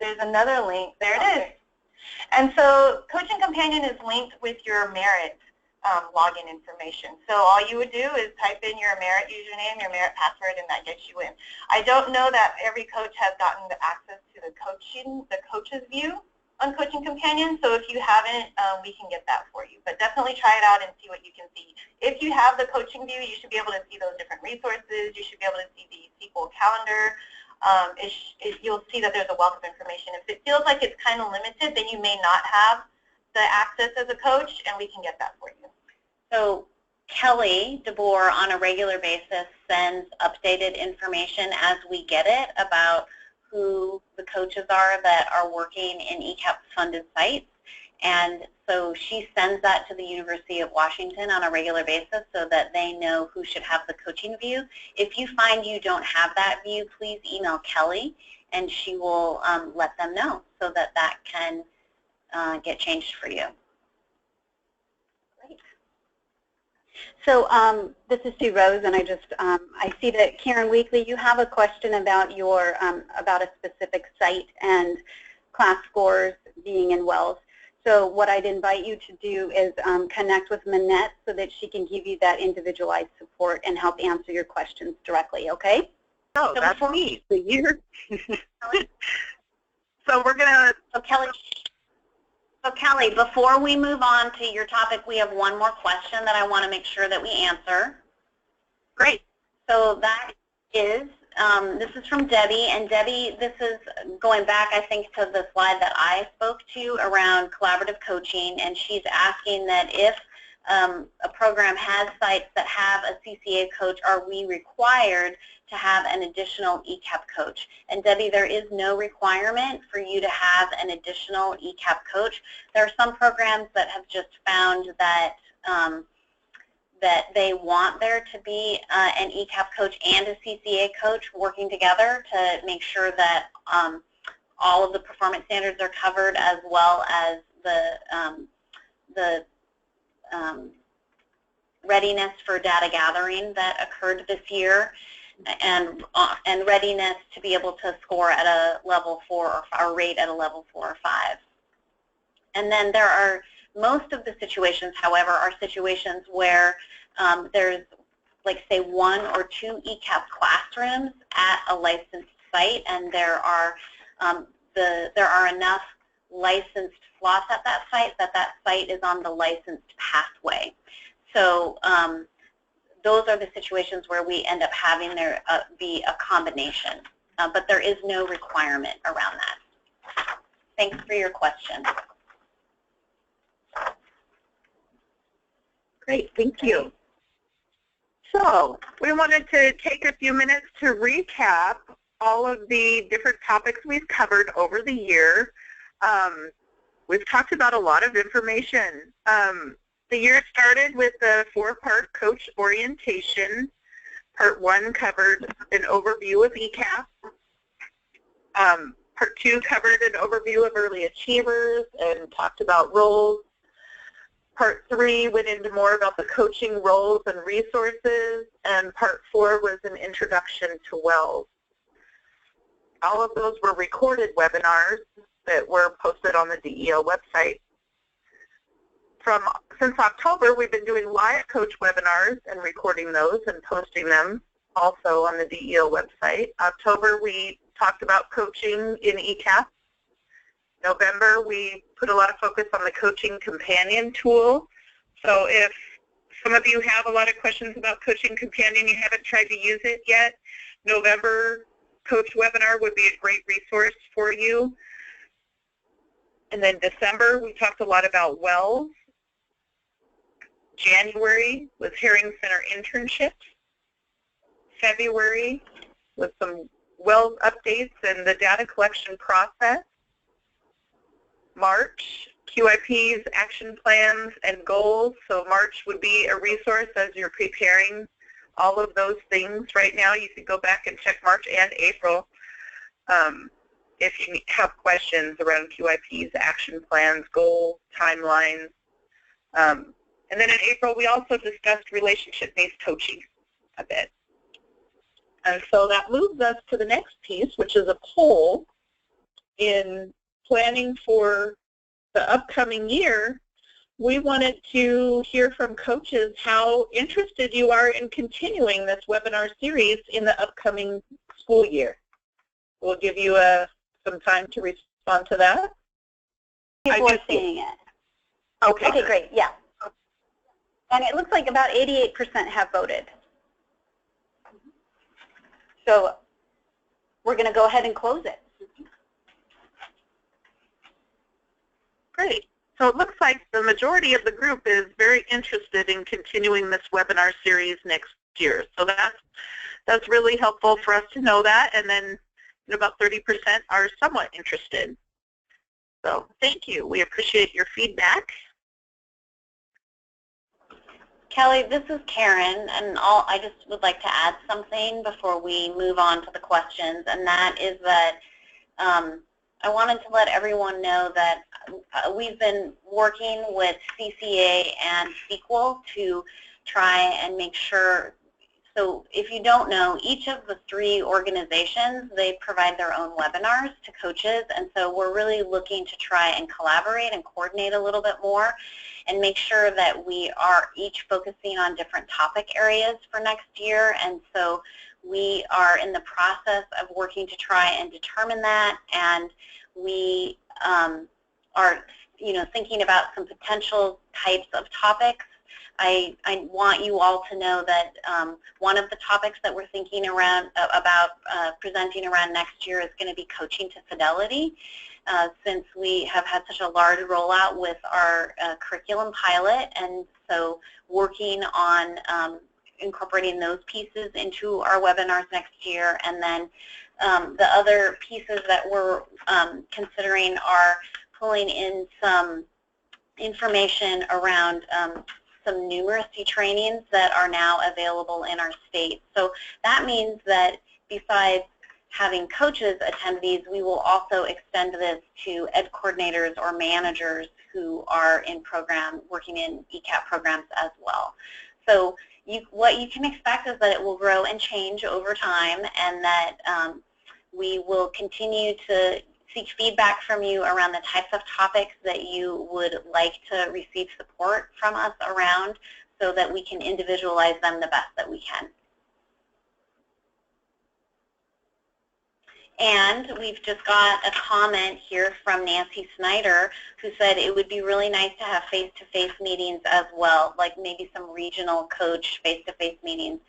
there's another link. There it is. And so Coaching Companion is linked with your Merit login information. So all you would do is type in your Merit username, your Merit password, and that gets you in. I don't know that every coach has gotten the access to the coach's view on Coaching Companion, so if you haven't, we can get that for you. But definitely try it out and see what you can see. If you have the coaching view, you should be able to see those different resources. You should be able to see the SQL calendar. You'll see that there's a wealth of information. If it feels like it's kind of limited, then you may not have the access as a coach, and we can get that for you. So Kelly DeBoer on a regular basis sends updated information as we get it about who the coaches are that are working in ECAP-funded sites. And so she sends that to the University of Washington on a regular basis so that they know who should have the coaching view. If you find you don't have that view, please email Kelly, and she will let them know so that that can get changed for you. So this is Sue Rose, and I see that Karen Weekly, you have a question about your about a specific site and class scores being in Wells. So what I'd invite you to do is connect with Manette so that she can give you that individualized support and help answer your questions directly. Okay? Oh, So that's neat. So you're so we're gonna. So Kelly. So Kelly, before we move on to your topic, we have one more question that I want to make sure that we answer. Great. So that is, this is from Debbie, and Debbie, this is going back, I think, to the slide that I spoke to around collaborative coaching, and she's asking that if a program has sites that have a CCA coach, are we required to have an additional ECAP coach? And Debbie, there is no requirement for you to have an additional ECAP coach. There are some programs that have just found that that they want there to be an ECAP coach and a CCA coach working together to make sure that all of the performance standards are covered, as well as the readiness for data gathering that occurred this year, and readiness to be able to score at a level 4 or rate at a level 4 or 5. And then there are most of the situations, however, are situations where there's, like, say, 1 or 2 ECAP classrooms at a licensed site, and there are enough licensed slots at that site that site is on the licensed pathway. So those are the situations where we end up having there be a combination, but there is no requirement around that. Thanks for your question. Great, thank you. So we wanted to take a few minutes to recap all of the different topics we've covered over the year. We've talked about a lot of information. The year started with the 4-part coach orientation. Part 1 covered an overview of ECAP. Part 2 covered an overview of early achievers and talked about roles. Part 3 went into more about the coaching roles and resources, and Part 4 was an introduction to WELS. All of those were recorded webinars that were posted on the DEL website. Since October, we've been doing live coach webinars and recording those and posting them also on the DEL website. October, we talked about coaching in ECAP. November, we put a lot of focus on the coaching companion tool. So if some of you have a lot of questions about coaching companion, you haven't tried to use it yet, November coach webinar would be a great resource for you. And then December, we talked a lot about WELS. January was Herring Center internships. February with some WELS updates and the data collection process. March, QIPs, action plans, and goals. So March would be a resource as you're preparing all of those things. Right now, you can go back and check March and April if you have questions around QIPs, action plans, goals, timelines. And then in April, we also discussed relationship-based coaching a bit. And so that moves us to the next piece, which is a poll in planning for the upcoming year. We wanted to hear from coaches how interested you are in continuing this webinar series in the upcoming school year. We'll give you some time to respond to that. People are seeing it. Okay. Okay, great. Yeah. And it looks like about 88% have voted. So we're going to go ahead and close it. Great. So it looks like the majority of the group is very interested in continuing this webinar series next year. So that's really helpful for us to know that. And then about 30% are somewhat interested. So thank you. We appreciate your feedback. Kelly, this is Karen, and I just would like to add something before we move on to the questions, and that is that I wanted to let everyone know that we've been working with CCA and SQL to try and make sure. So if you don't know, each of the 3 organizations, they provide their own webinars to coaches, and so we're really looking to try and collaborate and coordinate a little bit more and make sure that we are each focusing on different topic areas for next year. And so we are in the process of working to try and determine that, and we are thinking about some potential types of topics, I want you all to know that one of the topics that we're thinking about presenting around next year is going to be coaching to fidelity. Since we have had such a large rollout with our curriculum pilot, and so working on incorporating those pieces into our webinars next year. And then the other pieces that we're considering are pulling in some information around some numeracy trainings that are now available in our state. So that means that besides having coaches attend these, we will also extend this to ed coordinators or managers who are in working in ECAP programs as well. So what you can expect is that it will grow and change over time, and that we will continue to seek feedback from you around the types of topics that you would like to receive support from us around, so that we can individualize them the best that we can. And we've just got a comment here from Nancy Snyder, who said it would be really nice to have face-to-face meetings as well, like maybe some regional coach face-to-face meetings.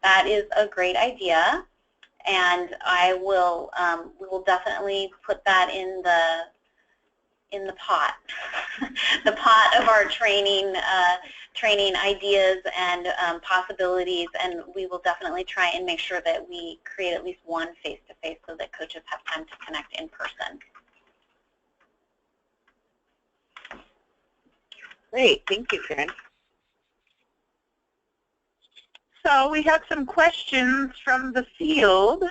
That is a great idea, and we will definitely put that in the pot, the pot of our training ideas and possibilities, and we will definitely try and make sure that we create at least one face-to-face so that coaches have time to connect in person. Great, thank you, Karen. So we have some questions from the field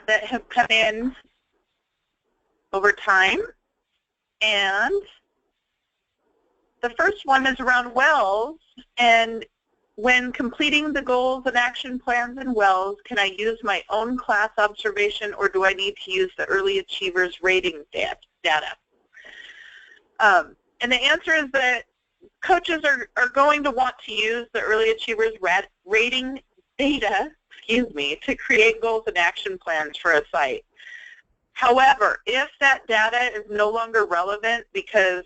that have come in over time, and the first one is around WELLs, and when completing the goals and action plans in WELLs, can I use my own class observation, or do I need to use the early achievers rating data? And the answer is that coaches are going to want to use the early achievers rating data, to create goals and action plans for a site. However, if that data is no longer relevant because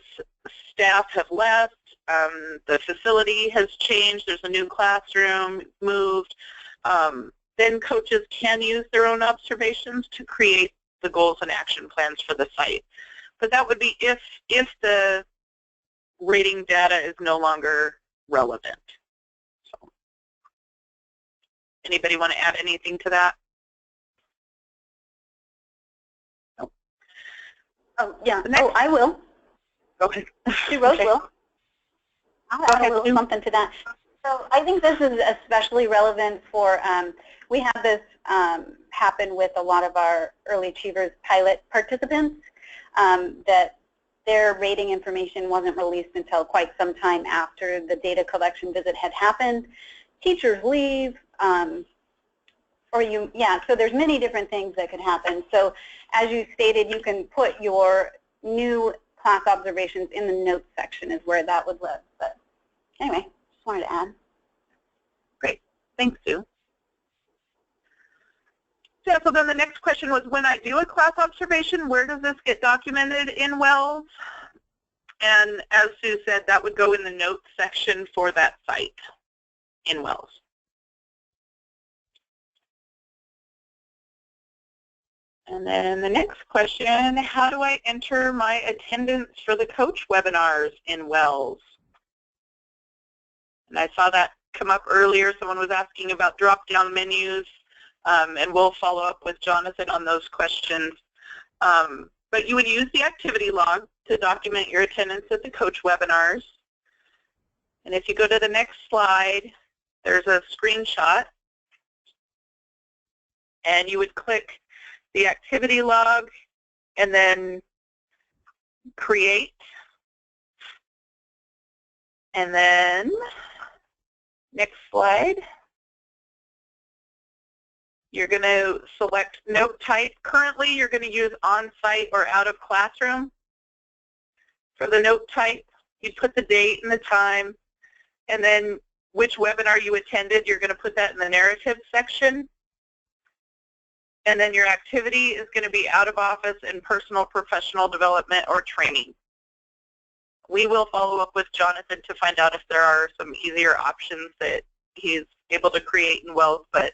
staff have left, the facility has changed, there's a new classroom moved, then coaches can use their own observations to create the goals and action plans for the site. But that would be if the rating data is no longer relevant. So, anybody want to add anything to that? No. Oh, yeah. Oh, I will. Go ahead. Sue Rose will. I'll add a little something to that. So I think this is especially relevant for, we have this happen with a lot of our early achievers pilot participants, that their rating information wasn't released until quite some time after the data collection visit had happened. Teachers leave, so there's many different things that could happen. So as you stated, you can put your new class observations in the notes section is where that would live. But anyway, just wanted to add. Great. Thanks, Sue. Yeah, so then the next question was, when I do a class observation, where does this get documented in WELLs? And as Sue said, that would go in the notes section for that site in WELLs. And then the next question, how do I enter my attendance for the coach webinars in WELLs? And I saw that come up earlier. Someone was asking about drop-down menus. And we'll follow up with Jonathan on those questions. But you would use the activity log to document your attendance at the coach webinars. And if you go to the next slide, there's a screenshot. And you would click the activity log and then create. And then next slide. You're going to select note type. Currently, you're going to use on-site or out of classroom. For the note type, you put the date and the time, and then which webinar you attended. You're going to put that in the narrative section. And then your activity is going to be out of office and personal professional development or training. We will follow up with Jonathan to find out if there are some easier options that he's able to create in Wells, but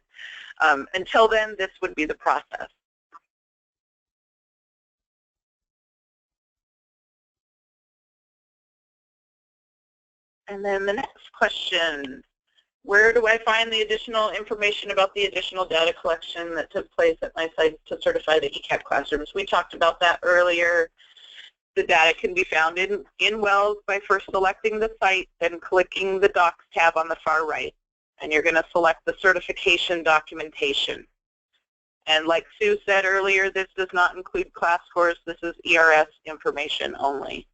until then, this would be the process. And then the next question, where do I find the additional information about the additional data collection that took place at my site to certify the ECAP classrooms? We talked about that earlier. The data can be found in Wells by first selecting the site, then clicking the Docs tab on the far right. And you're going to select the certification documentation. And like Sue said earlier, this does not include class scores. This is ERS information only.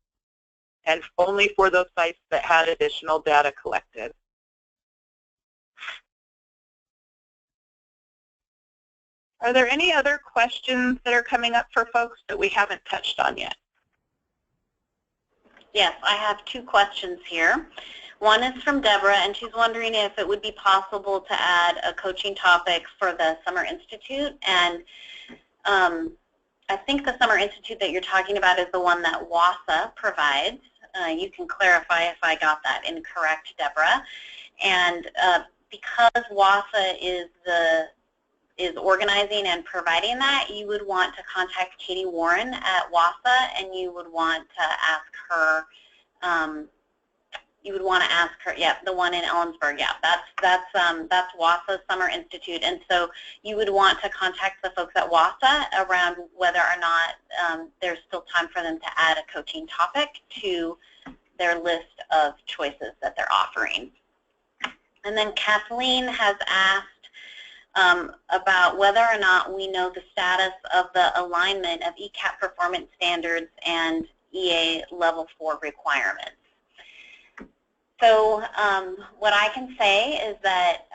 And only for those sites that had additional data collected. Are there any other questions that are coming up for folks that we haven't touched on yet? Yes, I have 2 questions here. One is from Deborah, and she's wondering if it would be possible to add a coaching topic for the Summer Institute. And I think the Summer Institute that you're talking about is the one that WASA provides. You can clarify if I got that incorrect, Deborah. And because WASA is organizing and providing that, you would want to contact Katie Warren at WASA, and you would want to ask her. Yeah, the one in Ellensburg. Yeah, that's WASA Summer Institute, and so you would want to contact the folks at WASA around whether or not there's still time for them to add a coaching topic to their list of choices that they're offering. And then Kathleen has asked about whether or not we know the status of the alignment of ECAP performance standards and EA Level 4 requirements. So what I can say is that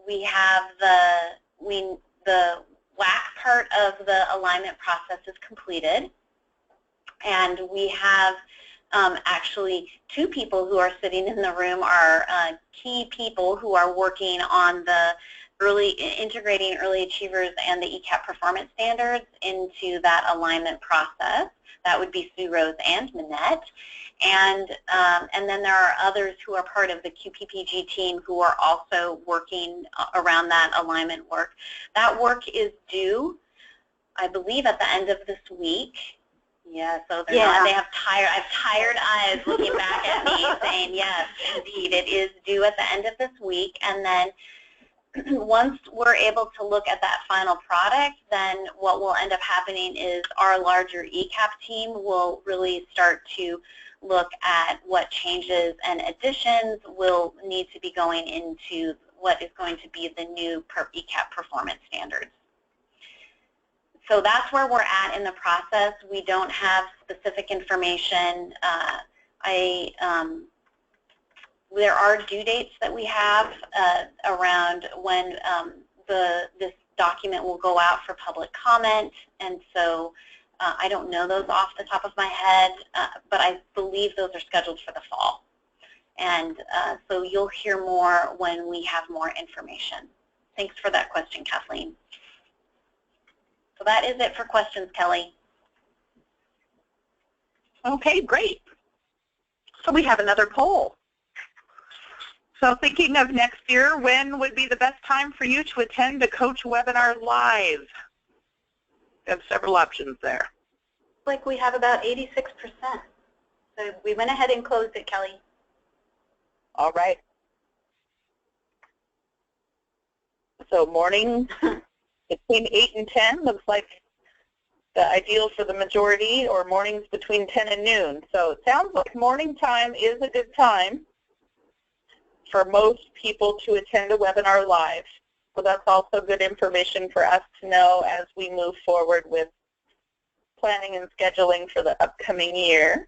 we have the WAC part of the alignment process is completed, and we have actually 2 people who are sitting in the room are key people who are working on the integrating early achievers and the ECAP performance standards into that alignment process. That would be Sue Rose and Minette. And then there are others who are part of the QPPG team who are also working around that alignment work. That work is due, I believe, at the end of this week. Yeah, so they're not, they have I have tired eyes looking back at me saying, yes, indeed, it is due at the end of this week. And then once we're able to look at that final product, then what will end up happening is our larger ECAP team will really start to look at what changes and additions will need to be going into what is going to be the new ECAP performance standards. So that's where we're at in the process. We don't have specific information. There are due dates that we have around when this document will go out for public comment, and so I don't know those off the top of my head, but I believe those are scheduled for the fall. And so you'll hear more when we have more information. Thanks for that question, Kathleen. So that is it for questions, Kelly. Okay, great. So we have another poll. So thinking of next year, when would be the best time for you to attend a coach webinar live? We have several options there. Like we have about 86%. So we went ahead and closed it, Kelly. All right. So morning between 8 and 10 looks like the ideal for the majority, or mornings between 10 and noon. So it sounds like morning time is a good time for most people to attend a webinar live. So that's also good information for us to know as we move forward with planning and scheduling for the upcoming year.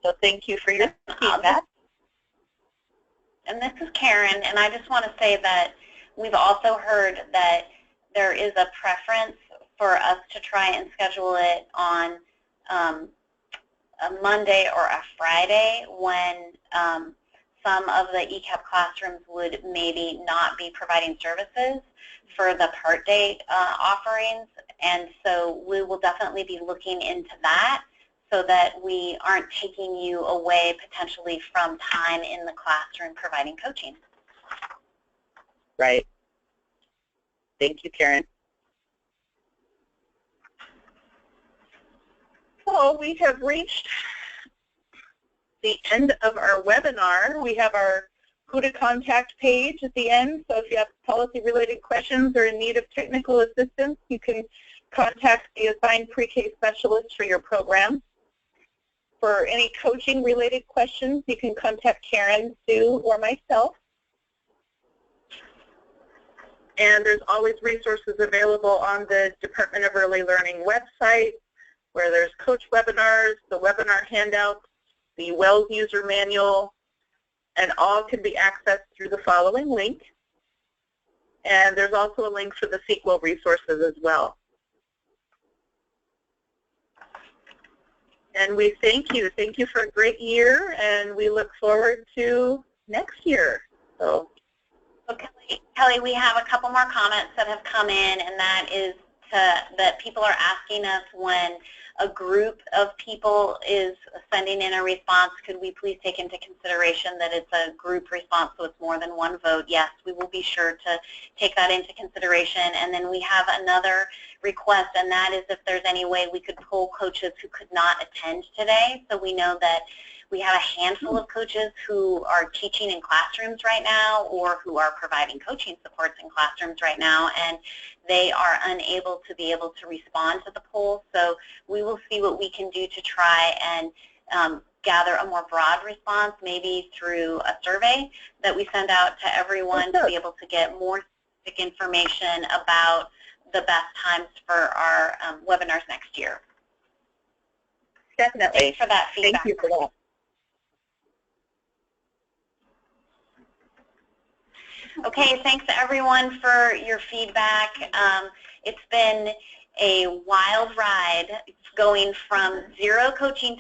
So thank you for your feedback. And this is Karen, and I just want to say that we've also heard that there is a preference for us to try and schedule it on a Monday or a Friday when some of the ECAP classrooms would maybe not be providing services for the part day offerings, and so we will definitely be looking into that so that we aren't taking you away potentially from time in the classroom providing coaching. Right. Thank you, Karen. So we have reached the end of our webinar. We have our who to contact page at the end, so if you have policy-related questions or in need of technical assistance, you can contact the assigned pre-K specialist for your program. For any coaching-related questions, you can contact Karen, Sue, or myself. And there's always resources available on the Department of Early Learning website, where there's coach webinars, the webinar handouts, the WELS user manual, and all can be accessed through the following link. And there's also a link for the sequel resources as well. And we thank you. Thank you for a great year, and we look forward to next year. So Kelly, we have a couple more comments that have come in, and that is that people are asking us when a group of people is sending in a response, could we please take into consideration that it's a group response, so it's more than one vote? Yes, we will be sure to take that into consideration. And then we have another request, and that is if there's any way we could pull coaches who could not attend today. So we know that we have a handful of coaches who are teaching in classrooms right now or who are providing coaching supports in classrooms right now, and they are unable to be able to respond to the poll. So we will see what we can do to try and gather a more broad response, maybe through a survey that we send out to everyone to be able to get more specific information about the best times for our webinars next year. Definitely. Thanks for that feedback. Thank you for that. Okay, thanks everyone for your feedback. It's been a wild ride going from zero coaching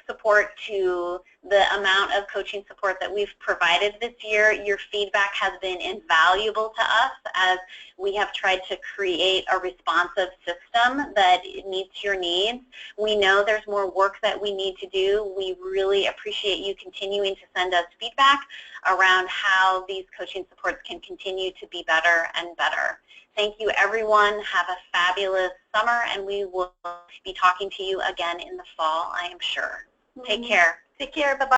support to the amount of coaching support that we've provided this year. Your feedback has been invaluable to us as we have tried to create a responsive system that meets your needs. We know there's more work that we need to do. We really appreciate you continuing to send us feedback around how these coaching supports can continue to be better and better. Thank you, everyone. Have a fabulous summer, and we will be talking to you again in the fall, I am sure. Take care. Take care. Bye-bye.